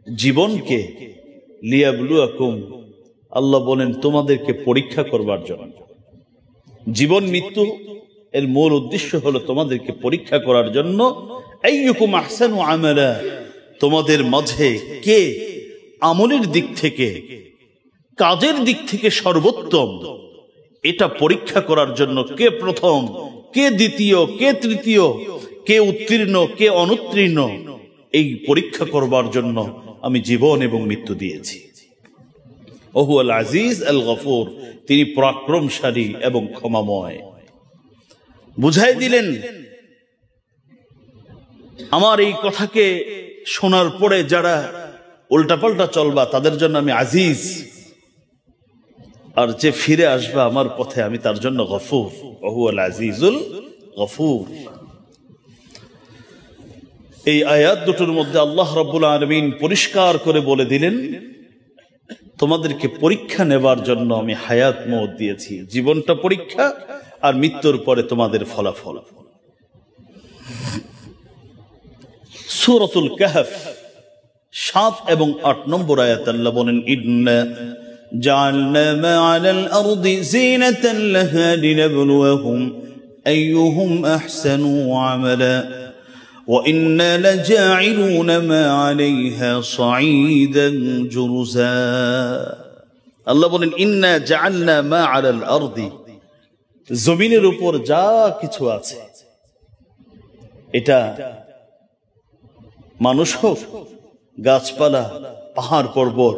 জীবনকে, লিয়াবলুয়াকুম, আল্লাহ বলেন তোমাদেরকে পরীক্ষা করবার জন্য। জীবন মৃত্যু এর মূল উদ্দেশ্য হলো তোমাদেরকে পরীক্ষা করার জন্য। আইয়ুকুম আহসানু আমালা, তোমাদের মাঝে কে আমলের দিক থেকে, কাজের দিক থেকে সর্বোত্তম, এটা পরীক্ষা করার জন্য। কে প্রথম, কে দ্বিতীয়, কে তৃতীয়, কে উত্তীর্ণ, কে অনুত্তীর্ণ, এই পরীক্ষা করবার জন্য আমি জীবন এবং মৃত্যু দিয়েছি। ওয়া হুয়াল আজিজ আল গফুর, তিনি পরাক্রমশালী এবং ক্ষমাময়। বুঝাই দিলেন আমার এই কথাকে শোনার পরে যারা উল্টাপাল্টা চলবা তাদের জন্য আমি আজিজ, আর যে ফিরে আসবা আমার পথে আমি তার জন্য গফুর। ওয়া হুয়াল আজিজুল গফুর। এই আয়াত দুটোর মধ্যে আল্লাহ রাব্বুল আলামিন পরিষ্কার করে বলে দিলেন তোমাদেরকে পরীক্ষা নেবার জন্য আমি হায়াত মওত দিয়েছি। জীবনটা পরীক্ষা, আর মৃত্যুর পরে তোমাদের ফলাফল। সূরাতুল কাহফ 7 এবং 8 নম্বর আয়াত আল্লাহ বলেন, ইন্না জাআলনা মা আলাল আরদি জিনাতান লাহা লিনাবলুয়াহুম আইয়ুহুম আহসানু আমালা ওয়া ইন্না লাজাঈলুনা মা আলাইহা সাঈদান জুরজা। আল্লাহ বলেন, ইন্না জাআলনা মা আলাল আরদি, জমিনের উপর যা কিছু আছে, এটা মানুষ হোক, গাছপালা, পাহাড় পর্বত,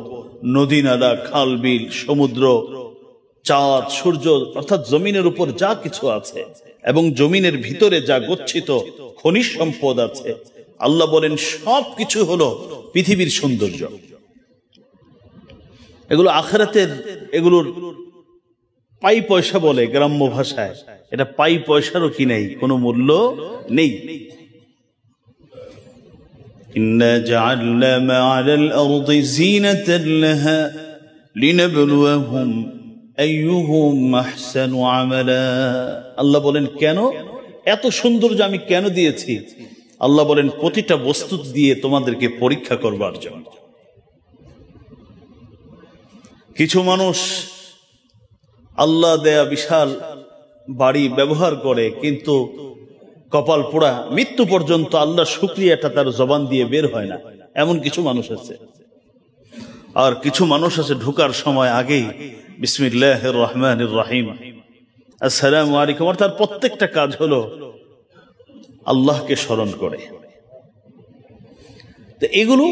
নদী নালা, খাল বিল, সমুদ্র, চাঁদ, সূর্য, অর্থাৎ জমিনের উপর যা কিছু আছে এবং জমিনের ভিতরে যা গচ্ছিত খনিজ সম্পদ আছে, আল্লাহ বলেন সব কিছু হলো পৃথিবীর সৌন্দর্য। এগুলো আখিরাতের, এগুলোর পাই পয়সা বলে গ্রাম্য ভাষায়, এটা পাই পয়সারও কি নেই, কোনো মূল্য নেই। ইন্না জাআলনা মা আলাল আরদি জিনাতান লাহা লিনাবলুয়াহুম আইয়ুহুম আহসানু আমালা। আল্লাহ বলেন কেন এত সৌন্দর্য আমি কেন দিয়েছি? আল্লাহ বলেন প্রতিটা বস্তু দিয়ে তোমাদেরকে পরীক্ষা করবার জন্য। কিছু মানুষ আল্লাহ দেয়া বিশাল বাড়ি ব্যবহার করে, কিন্তু কপাল পোড়া মৃত্যু পর্যন্ত আল্লাহ শুকরিয়াটা তার জবান দিয়ে বের হয় না, এমন কিছু মানুষ আছে। আর কিছু মানুষ আছে ঢোকার সময় আগেই বিসমিল্লাহির রহমানির রহিম, আসসালামু আলাইকুম, আর তার প্রত্যেকটা কাজ হলো আল্লাহকে স্মরণ করে। তো এগুলো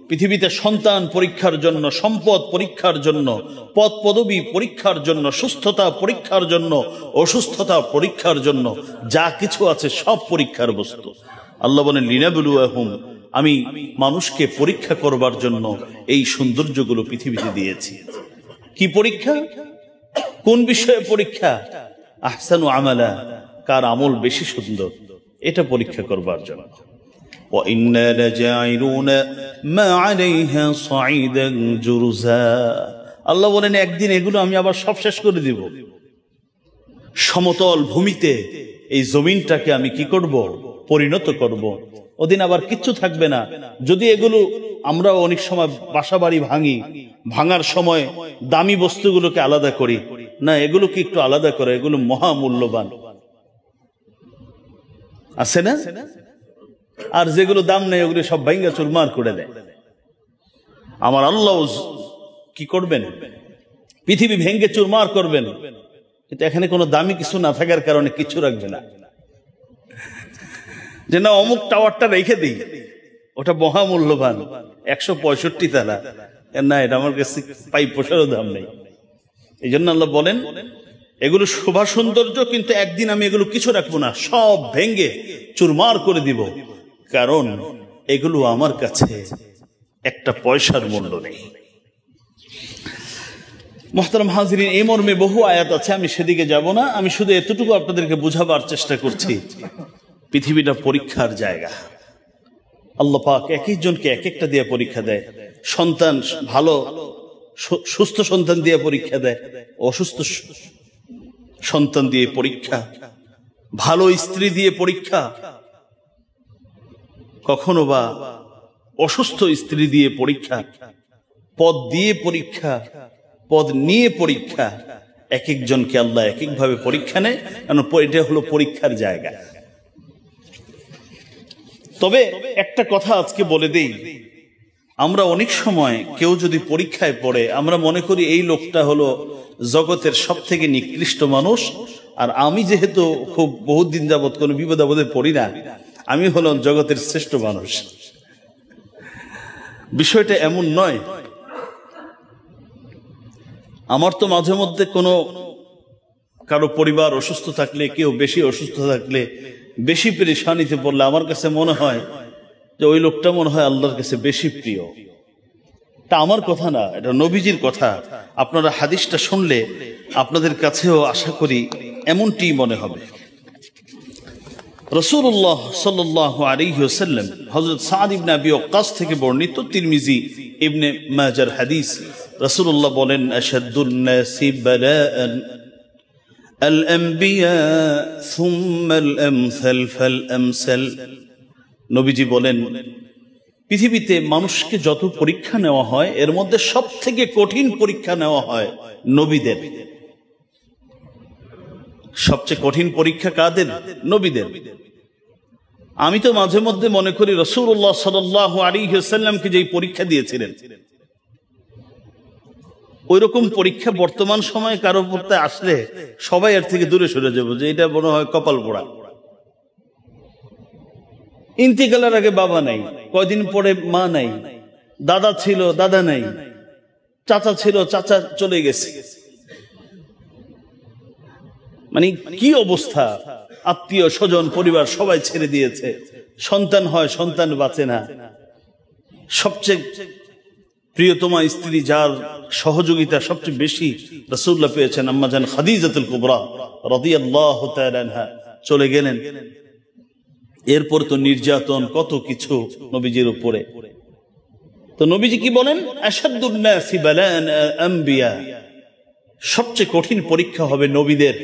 পৃথিবীতে সন্তান পরীক্ষার জন্য, সম্পদ পরীক্ষার জন্য, পদ পদবী পরীক্ষার জন্য, সুস্থতা পরীক্ষার জন্য, অসুস্থতা পরীক্ষার জন্য, যা কিছু আছে সব পরীক্ষার বস্তু। আল্লাহ বলেন লিনাবলুয়াহুম, আমি মানুষকে পরীক্ষা করবার জন্য এই সৌন্দর্যগুলো পৃথিবীতে দিয়েছি। কি পরীক্ষা? কোন বিষয়ে পরীক্ষা? আহসানু আমালা, কার আমল বেশি সুন্দর, এটা পরীক্ষা করবার জন্য। وَإِنَّا لَجَاعِلُونَ مَا عَلَيْهَا صَعِيدًا جُرُزًا, আল্লাহ বলেন একদিন এগুলো আমি আবার সব শেষ করে দিব। সমতল ভূমিতে এই জমিনটাকে আমি কি করব? পরিণত করব। ওদিন আবার কিচ্ছু থাকবে না। যদি এগুলো আমরা অনেক সময় বাসা বাড়ি ভাঙি, ভাঙার সময় দামি বস্তুগুলোকে আলাদা করি না, এগুলোকে একটু আলাদা করে, এগুলো মহামূল্যবান আছে না? আর যেগুলো দাম নেই ওগুলো সব ভাঙ্গা চুরমার করে দেয়। আমার আল্লাহ কি করবেন? পৃথিবী ভেঙ্গে চুরমার করবেন, কিন্তু এখানে কোনো দামি কিছু না থাকার কারণে কিছু রাখবে না। যে না অমুক টাওয়ারটা রেখে দিই, ওটা মহামূল্যবান, 165 তালা, না এটা আমার কাছে পাই পয়সারও দাম নেই। এই জন্য আল্লাহ বলেন এগুলো শোভা সৌন্দর্য, কিন্তু একদিন আমি এগুলো কিছু রাখবো না, সব ভেঙ্গে চুরমার করে দিব, কারণ এগুলো আমার কাছে একটা পয়সার মূল্য নেই। মুহতারাম হাজিরিন, এই মর্মে বহু আয়াত আছে, আমি সেদিকে যাব না। আমি শুধু এতটুকু আপনাদেরকে বুঝাবার চেষ্টা করছি, পৃথিবীটা পরীক্ষার জায়গা। আল্লাহ পাক এক একজনকে এক একটা দিয়ে পরীক্ষা দেয়। সন্তান ভালো সুস্থ সন্তান দিয়ে পরীক্ষা দেয়, অসুস্থ সন্তান দিয়ে পরীক্ষা, ভালো স্ত্রী দিয়ে পরীক্ষা, কখনো বা অসুস্থ স্ত্রী দিয়ে পরীক্ষা, পদ দিয়ে পরীক্ষা, পদ নিয়ে পরীক্ষা। এক একজনকে আল্লাহ এক একভাবে পরীক্ষা নেয়, কারণ এটা হলো পরীক্ষার জায়গা। তবে একটা কথা আজকে বলে দেই, আমরা অনেক সময় কেউ যদি পরীক্ষায় পড়ে, আমরা মনে করি এই লোকটা হলো জগতের সব থেকে নিকৃষ্ট মানুষ, আর আমি যেহেতু খুব বহুত দিন যাবৎ কোনো বিপদ আপদে পড়ি না, আমি হলাম জগতের শ্রেষ্ঠ মানুষ। বিষয়টা এমন নয়। আমার তো মাঝে মধ্যে কোনো কারো পরিবার অসুস্থ থাকলে, কেউ বেশি অসুস্থ থাকলে, বেশি পেরেশানিতে পড়লে আমার কাছে মনে হয় যে ওই লোকটা মনে হয় আল্লাহর কাছে বেশি প্রিয়। তা আমার কথা না, এটা নবীজির কথা। আপনারা হাদিসটা শুনলে আপনাদের কাছেও আশা করি এমনটি মনে হবে। রাসূলুল্লাহ সাল্লাল্লাহু আলাইহি ওয়াসাল্লাম হযরত সাদ ইবনে আবি ওয়াক্কাস থেকে বর্ণিত, তিরমিজি ইবনে মাজার হাদিস, রাসূলুল্লাহ বলেন আশাদ্দুন নাসি বালাআন আল আম্বিয়া সুম্মা আল আমসাল ফাল আমসাল। নবীজি বলেন পৃথিবীতে মানুষকে যত পরীক্ষা নেওয়া হয়, এর মধ্যে সবথেকে কঠিন পরীক্ষা নেওয়া হয় নবীদের। সবচেয়ে কঠিন পরীক্ষা কাদের? নবীদের। আমি তো মাঝে মধ্যে মনে করি রাসূলুল্লাহ সাল্লাল্লাহু আলাইহি ওয়াসাল্লামকে যেই পরীক্ষা দিয়েছিলেন, ওই রকম পরীক্ষা বর্তমান সময়ে কারো পড়তে আসলে সবাই এর থেকে দূরে সরে যাবো, যে এটা মনে হয় কপাল পোড়া। ইন্তিকালের আগে বাবা নাই, কয়দিন পরে মা নাই, দাদা ছিল দাদা নাই, চাচা ছিল চাচা চলে গেছে। মানে কি অবস্থা! আত্মীয় স্বজন পরিবার সবাই ছেড়ে দিয়েছে, সন্তান হয় সন্তান বাঁচে না। সবচেয়ে প্রিয়তমা স্ত্রী, যার সহযোগিতা সবচেয়ে বেশি রাসূলুল্লাহ পেয়েছেন, আম্মা জান খাদিজাতুল কুবরা রাদিয়াল্লাহু তাআলা আনহা, চলে গেলেন। এরপর তো নির্যাতন, কত কিছু নবীজির উপরে। তো নবীজি কি বলেন? আশাদ্দুন নাসি বালাআন আম্বিয়া, সবচেয়ে কঠিন পরীক্ষা হবে নবীদের।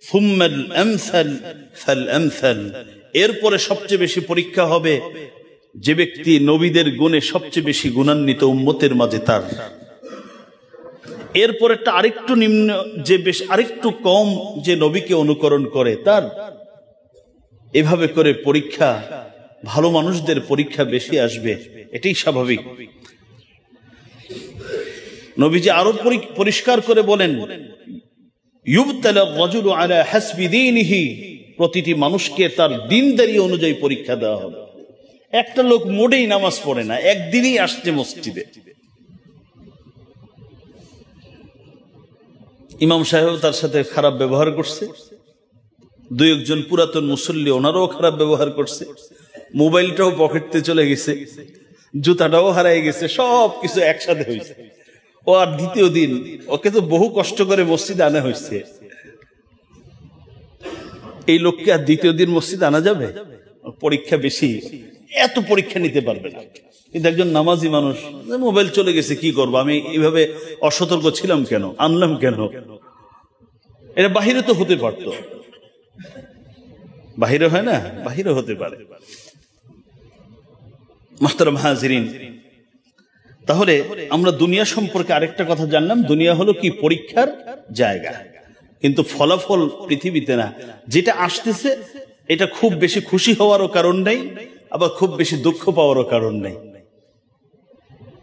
সুম্মাল আমসাল ফাল আমসাল, এরপরে সবচেয়ে বেশি পরীক্ষা হবে যে ব্যক্তি নবীদের গুণে সবচেয়ে বেশি গুণান্বিত উম্মতের মাঝে তার। এরপর একটা আরেকটু নিম্ন, যে বেশ আরেকটু কম, যে নবীকে অনুকরণ করে তার। এভাবে করে পরীক্ষা, ভালো মানুষদের পরীক্ষা বেশি আসবে, এটাই স্বাভাবিক। নবীজি আরো পরিষ্কার করে বলেন ইউবতালা রাজুলু আলা হাসবি দীনিহি, প্রতিটি মানুষকে তার দ্বীনদারি অনুযায়ী পরীক্ষা দেওয়া হবে। একটা লোক মোটেই নামাজ পড়ে না, একদিনই আসছে মসজিদে। ইমাম সাহেব তার সাথে খারাপ ব্যবহার করছে, দুই একজন পুরাতন মুসল্লি ওনারও খারাপ ব্যবহার করছে, মোবাইলটাও পকেটতে চলে গেছে, জুতাটাও হারাই গেছে, সব কিছু একসাথে হয়েছে। ও আর দ্বিতীয় দিন, ওকে তো বহু কষ্ট করে মসজিদে আনা হয়েছে, এই লোককে আর দ্বিতীয় দিন মসজিদে আনা যাবে? পরীক্ষা বেশি, এত পরীক্ষা নিতে পারবে না। কিন্তু একজন নামাজি মানুষ, মোবাইল চলে গেছে, কি করবো, আমি এইভাবে অসতর্ক ছিলাম কেন, আনলাম কেন? এটা বাহিরে তো হতে পারত, বাহিরে হয় না, বাহিরে হতে পারে। মুহতারাম হাজিরিন, তাহলে আমরা দুনিয়া সম্পর্কে আরেকটা কথা জানলাম, দুনিয়া হলো কি? পরীক্ষার জায়গা। কিন্তু ফলাফল পৃথিবীতে না, যেটা আসতেছে এটা খুব বেশি খুশি হওয়ারও কারণ নেই, আবার খুব বেশি দুঃখ পাওয়ারও কারণ নেই।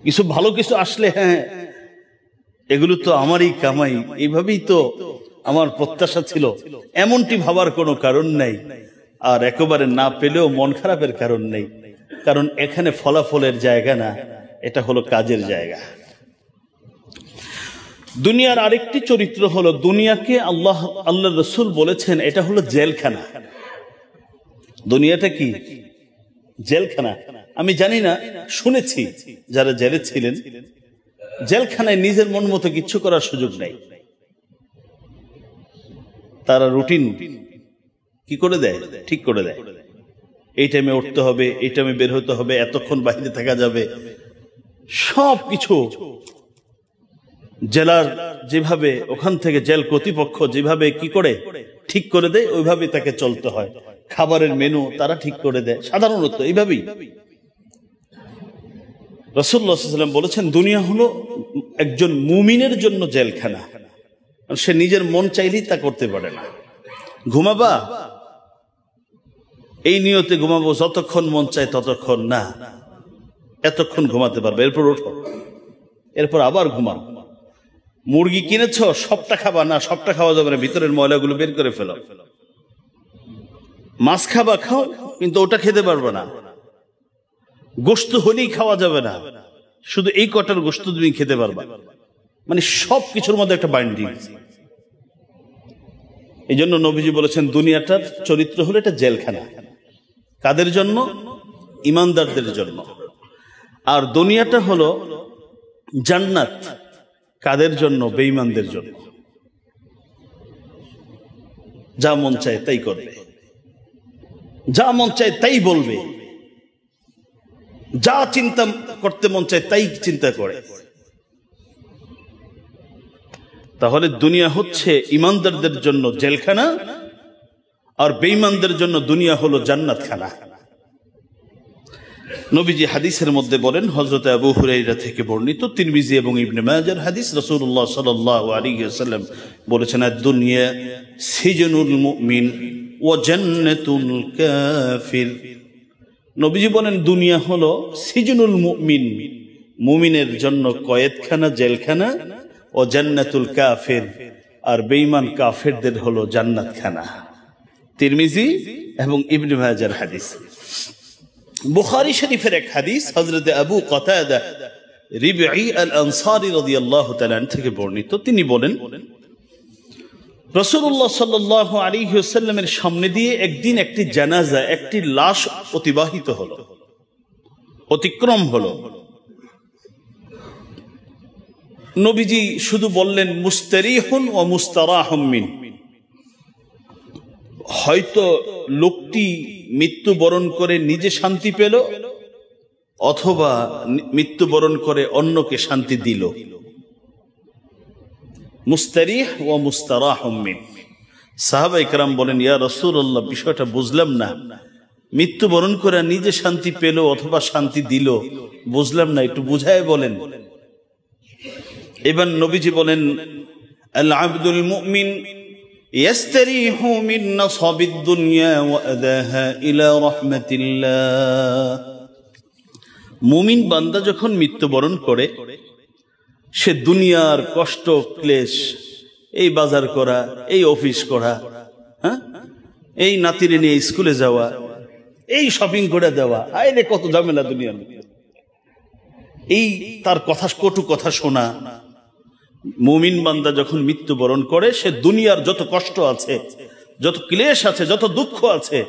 কিছু ভালো কিছু আসলে হ্যাঁ এগুলো তো আমারই কামাই, এইভাবেই তো আমার প্রত্যাশা ছিল, এমনটি ভাবার কোনো কারণ নেই। আর একেবারে না পেলেও মন খারাপের কারণ নেই, কারণ এখানে ফলাফলের জায়গা না, এটা হলো কাজের জায়গা। দুনিয়ার আরেকটি চরিত্র হলো, দুনিয়াকে আল্লাহ রাসূল বলেছেন এটা হলো জেলখানা। দুনিয়াটা কি? জেলখানা। আমি জানি না, শুনেছি যারা জেলে ছিলেন, জেলখানায় নিজের মন মতো কিচ্ছু করার সুযোগ নাই। তারা রুটিন কি করে দেয়? ঠিক করে দেয়, এই টাইমে উঠতে হবে, এই টাইমে বের হতে হবে, এতক্ষণ বাইরে থাকা যাবে, সব কিছু জেলার যেভাবে, ওখান থেকে জেল কর্তৃপক্ষ যেভাবে কি করে ঠিক করে দেয়, ওইভাবে তাকে চলতে হয়। খাবারের মেনু তারা ঠিক করে দেয়, সাধারণত এইভাবেই। রাসূলুল্লাহ সাল্লাল্লাহু আলাইহি ওয়াসাল্লাম বলেছেন, দুনিয়া হলো একজন মুমিনের জন্য জেলখানা। সে নিজের মন চাইলেই তা করতে পারে না। ঘুমাবা, এই নিয়তে ঘুমাবো, যতক্ষণ মন চায় ততক্ষণ না, এতক্ষণ ঘুমাতে পারবে, এরপর ওঠো, এরপর আবার ঘুমাও। মুরগি কিনেছ, সবটা খাবা না, সবটা খাওয়া যাবে না, ভিতরের ময়লাগুলো বের করে ফেলো। মাছ খাবা, খাও, কিন্তু ওটা খেতে পারবে না। গোশত হলেই খাওয়া যাবে না, শুধু এই কটার গোশত তুমি খেতে পারবা। মানে সব কিছুর মধ্যে একটা বাইন্ডিং। এই জন্য নবীজি বলেছেন, দুনিয়াটার চরিত্র হলো এটা জেলখানা। কাদের জন্য? ইমানদারদের জন্য। আর দুনিয়াটা হলো জান্নাত। কাদের জন্য? বেঈমানদের জন্য। যা মন চায় তাই করবে, যা মন চায় তাই বলবে, যা চিন্তা করতে মন চায় তাই চিন্তা করে। তাহলে দুনিয়া হচ্ছে ইমানদারদের জন্য জেলখানা, আর বেঈমানদের জন্য দুনিয়া হলো জান্নাতখানা। নবীজি হাদিসের মধ্যে বলেন, হযরত আবু হুরায়রা থেকে বর্ণিত, তিরমিজি এবং ইবনে মাজার হাদিস, রাসূলুল্লাহ সাল্লাল্লাহু আলাইহি ওয়াসাল্লাম বলেছেন, আদ-দুনিয়া সিজনুল মুমিন ওয়া জান্নাতুল কাফির। নবীজি বলেন, দুনিয়া হলো সিজনুল মুমিন, মুমিনের জন্য কয়েদখানা, জেলখানা, ও জান্নাতুল কাফির, আর বেঈমান কাফেরদের হলো জান্নাতখানা। তিরমিজি এবং ইবনে মাজার হাদিস। বুখারী শরীফের এক হাদিস, হযরত আবু কাতাদা রিবঈ আল-আনসারী রাদিয়াল্লাহু তাআলা থেকে বর্ণিত, তিনি বলেন, রাসূলুল্লাহ সাল্লাল্লাহু আলাইহি ওয়াসাল্লামের সামনে দিয়ে একদিন একটি জানাজা, একটি লাশ অতিবাহিত হলো, অতিক্রম হলো। নবীজি শুধু বললেন, মুস্তারিহুন ওয়া মুস্তারাহুম মিন। হয়তো লোকটি মৃত্যুবরণ করে নিজে শান্তি পেল, অথবা মৃত্যুবরণ করে অন্যকে শান্তি দিল। মুস্তারিহ ওয়া মুস্তারাহুম মিন। সাহাবায়ে কেরাম বলেন, ইয়া রাসূলুল্লাহ, বিষয়টা বুঝলাম না, মৃত্যুবরণ করে নিজে শান্তি পেল অথবা শান্তি দিল, বুঝলাম না, একটু বুঝায় বলেন। এবার নবীজি বলেন, আল আবদুল মুমিন ইয়াস্তারিহু মিন নাসাবিদ দুনিয়া ওয়া আদাহা ইলা রাহমাতিল্লাহ। মুমিন বান্দা যখন মৃত্যুবরণ করে, সে দুনিয়ার কষ্ট ক্লেশ, এই বাজার করা, এই অফিস করা, এই নাতিরে নিয়ে স্কুলে যাওয়া, এই শপিং করে দেওয়া, আরে কত ঝামেলা দুনিয়ার মধ্যে। এই তার কথা, কটু কথা শোনা। মুমিন বান্দা যখন মৃত্যুবরণ করে, সে দুনিয়ার যত কষ্ট আছে, যত ক্লেশ আছে, যত দুঃখ আছে,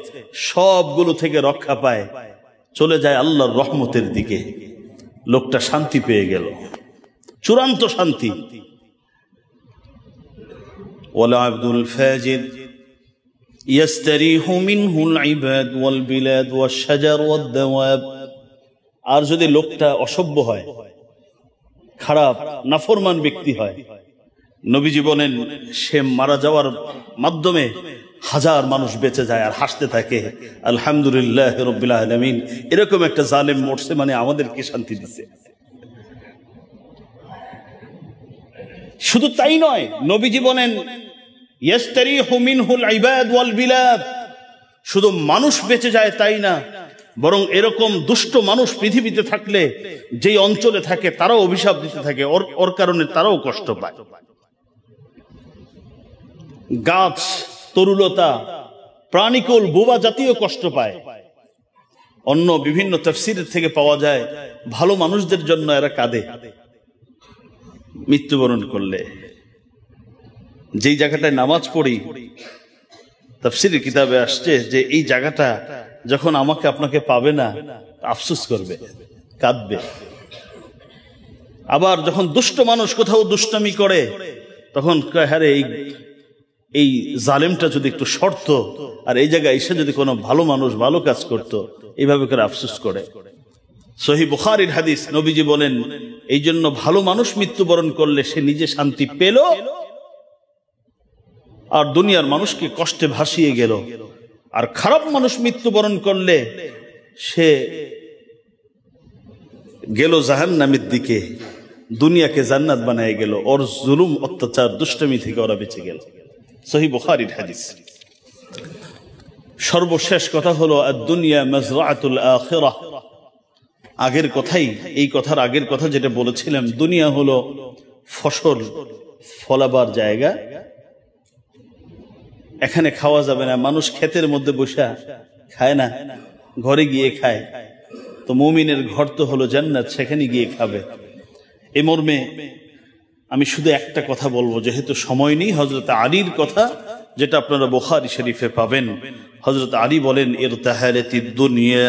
সবগুলো থেকে রক্ষা পায়, চলে যায় আল্লাহর রহমতের দিকে। লোকটা শান্তি পেয়ে গেল, চূড়ান্ত শান্তি। ওয়ালা আব্দুল ফাজির ইয়াস্তারিহু মিনহুল ইবাদ ওয়াল বিলাদ ওয়াশ শাজার ওয়াদ দাওয়াব। আর যদি লোকটা অসভ্য হয়, খারাপ নাফরমান ব্যক্তি হয়, নবীজি বলেন সে মারা যাওয়ার মাধ্যমে হাজার মানুষ বেঁচে যায় আর হাসতে থাকে, আলহামদুলিল্লাহ রাব্বিল আলামিন, এরকম একটা জালেম মরছে, মানে আমাদেরকে শান্তি দিচ্ছে। শুধু তাই নয়, নবীজি বলেন ইয়াস্তারিহু মিনহুল ইবাদ ওয়াল বিলাদ, শুধু মানুষ বেঁচে যায় তাই না, বরং এরকম দুষ্ট মানুষ পৃথিবীতে থাকলে যেই অঞ্চলে থাকে তারাও অভিশাপ দিতে থাকে, ওর কারণে তারাও কষ্ট পায়। গাছ, তরুলতা, প্রাণীকুল, বোবা জাতীয় কষ্ট পায়। অন্য বিভিন্ন তাফসীরের থেকে পাওয়া যায় ভালো মানুষদের জন্য এরা কাঁদে মৃত্যুবরণ করলে। যেই জায়গাটায় নামাজ পড়ি, তাফসীরের কিতাবে আসছে যে এই জায়গাটা যখন আমাকে আপনাকে পাবে না, আফসোস করবে, কাঁদবে। আবার যখন দুষ্ট মানুষ কোথাও দুষ্টামি করে, তখন হ্যাঁ এই জালেমটা যদি একটু শর্ত, আর এই জায়গায় এসে যদি কোনো ভালো মানুষ ভালো কাজ করত, এইভাবে করে আফসোস করে। সহিহ বুখারীর হাদিস, নবীজি বলেন এই জন্য ভালো মানুষ মৃত্যুবরণ করলে সে নিজে শান্তি পেল আর দুনিয়ার মানুষকে কষ্টে ভাসিয়ে গেল। আর খারাপ মানুষ মৃত্যুবরণ করলে সে গেল জাহান্নামের দিকে, দুনিয়াকে জান্নাত বানায় গেল। ওর জুলুম, অত্যাচার, দুষ্টমি থেকে ওরা বেঁচে গেল। সহিহ বুখারীর হাদিস। সর্বশেষ কথা হলো আদ-দুনিয়া মাজরাআতুল আখিরাহ। আগের কথাই, এই কথার আগের কথা যেটা বলেছিলাম, দুনিয়া হলো ফসল ফলাবার জায়গা। এখানে খাওয়া যাবে না, মানুষ ক্ষেতের মধ্যে বসে খায় না, ঘরে গিয়ে খায়। তো মুমিনের ঘর তো হলো জান্নাত, সেখানে গিয়ে খাবে। এই মর্মে আমি শুধু একটা কথা বলবো, যেহেতু সময় নেই। হযরত আলীর কথা, যেটা আপনারা বুখারী শরীফে পাবেন। হযরত আলী বলেন ইরতাহালাতিদ দুনিয়া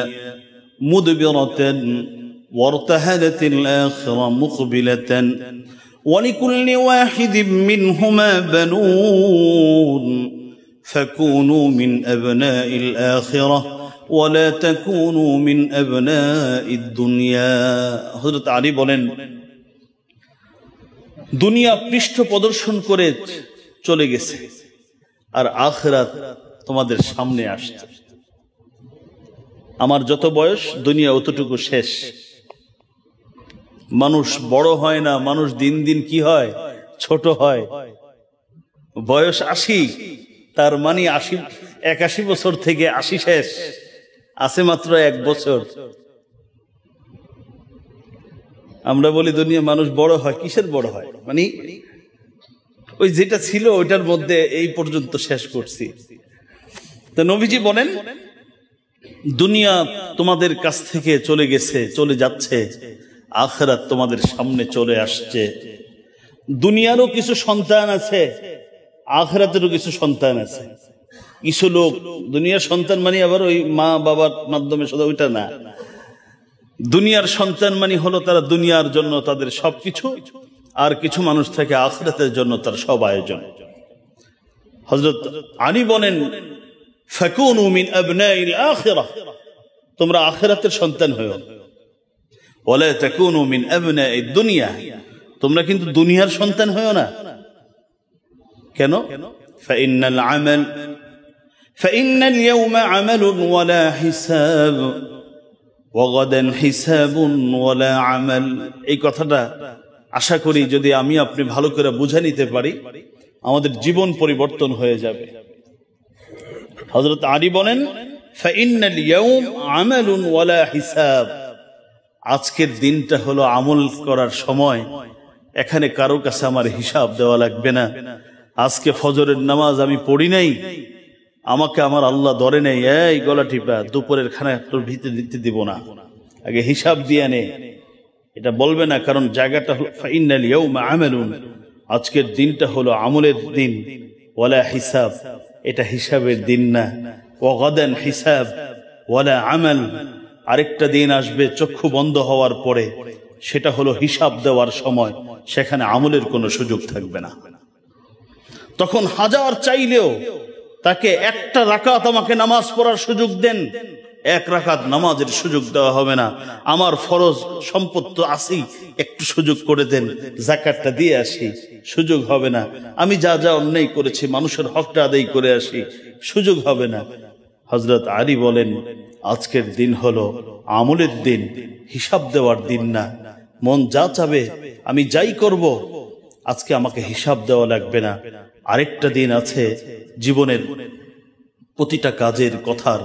মুদবিরাতান ওয়ারতাহালাতিল আখিরা মুকবিলাতান ওয়া লিকুল্লি ওয়াহিদিন মিনহুমা বানুন ফাকুনু মিন আবনাইল আখিরা ওয়া লা তাকুনু মিন আবনাইদ দুনিয়া। হযরত আলী বলেন দুনিয়া পৃষ্ঠ প্রদর্শন করে চলে গেছে, আর আখিরাত তোমাদের সামনে আসছে। আমার যত বয়স, দুনিয়া অতটুকু শেষ। মানুষ বড় হয় না, মানুষ দিন দিন কি হয়, ছোট হয়। বয়স 80, তার মানে 81 বছর থেকে 80 শেষ, আছে মাত্র 1 বছর। আমরা বলি দুনিয়া মানুষ বড় হয়, কিসের বড় হয়, মানে ওই যেটা ছিল ওইটার মধ্যে এই পর্যন্ত শেষ করছি। তো নবীজি বলেন দুনিয়া তোমাদের কাছ থেকে চলে গেছে, চলে যাচ্ছে, আখিরাত তোমাদের সামনে চলে আসছে। দুনিয়ারও কিছু সন্তান আছে, আখিরাতেরও কিছু সন্তান আছে। কিছু লোক দুনিয়ার সন্তান মানে আবার ওই মা বাবার মাধ্যমে শুধু ওইটা না। দুনিয়ার সন্তান মানে হলো তারা দুনিয়ার জন্য তাদের সবকিছু, আর কিছু মানুষ থাকে আখিরাতের জন্য তার সব আয়োজন। হযরত আলী বলেন ফাকুনু মিন আবনাইল আখিরাহ, তোমরা আখিরাতের সন্তান হও। ওয়া লা তাকুনু মিন আবনাইদ দুনিয়া, তোমরা কিন্তু দুনিয়ার সন্তান হও না। কেন? ফাইন্নাল আমাল ফাইন্নাল ইয়াওমা আমালুন ওয়া লা হিসাব ওয়া গাদান হিসাবুন ওয়া লা আমাল। এই কথাটা আশা করি যদি আমি আপনি ভালো করে বুঝে নিতে পারি, আমাদের জীবন পরিবর্তন হয়ে যাবে। হযরত আলী বলেন ফাইন্নাল ইয়াওম আমালুন ওয়া লা হিসাব, আজকের দিনটা হলো আমল করার সময়। এখানে কারো কাছে আমার হিসাব দেওয়া লাগবে না। আজকে ফজরের নামাজ আমি পড়ি নাই, আমাকে আমার আল্লাহ ধরে নেই, এই গলা টিপা দুপুরের খানা তোর ভিতরে দিতে দিব না, আগে হিসাব দিয়ে নে, এটা বলবে না। কারণ জায়গাটা হলো ফাইনাল ইয়াউমা আমালুন, আজকের দিনটা হলো আমলের দিন, ওয়ালা হিসাব, এটা হিসাবের দিন না। ওয়া গাদান হিসাব ওয়ালা আমাল, আরেকটা দিন আসবে চক্ষু বন্ধ হওয়ার পরে, সেটা হলো হিসাব দেওয়ার সময়, সেখানে আমলের কোনো সুযোগ থাকবে না। তখন হাজার চাইলেও তাকে একটা রাকাত আমাকে নামাজ পড়ার সুযোগ দেন, এক রাকাত নামাজের সুযোগ দেওয়া হবে না। আমার ফরজ সম্পদ তো আছেই, একটু সুযোগ করে দেন, যাকাতটা দিয়ে আসি, সুযোগ হবে না। আমি যা যা অন্যায় করেছি, মানুষের হকটা আদায় করে আসি, সুযোগ হবে না। হযরত আলী বলেন, আজকের দিন হলো আমলের দিন, হিসাব দেওয়ার দিন না। মন যা চাবে আমি যাই করব, আজকে আমাকে হিসাব দেওয়া লাগবে না। আরেকটা দিন আছে, জীবনের প্রতিটা কাজের কথার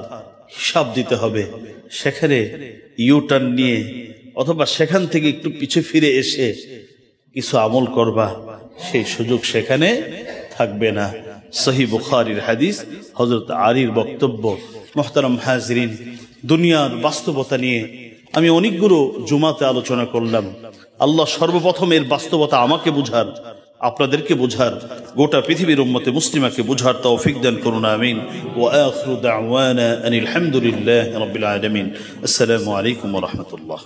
হিসাব দিতে হবে, সেখানে ইউটার্ন নিয়ে অথবা সেখান থেকে একটু পিছু ফিরে এসে কিছু আমল করবা, সেই সুযোগ সেখানে থাকবে না। সহিহ বুখারীর হাদিস, হযরত আলীর বক্তব্য। মুহতারাম হাজিরিন, দুনিয়ার বাস্তবতা নিয়ে আমি অনেকগুলো জুমাতে আলোচনা করলাম। আল্লাহ সর্বপ্রথম এর বাস্তবতা আমাকে বুঝার, আপনাদেরকে বুঝার, গোটা পৃথিবীর উম্মতে মুসলিমাকে বুঝার তৌফিক দান করুন, আমিন। ওয়া আখিরু দাওয়ানা আনিল হামদুলিল্লাহি রাব্বিল আলামিন। আসসালামু আলাইকুম ওয়া রাহমাতুল্লাহ।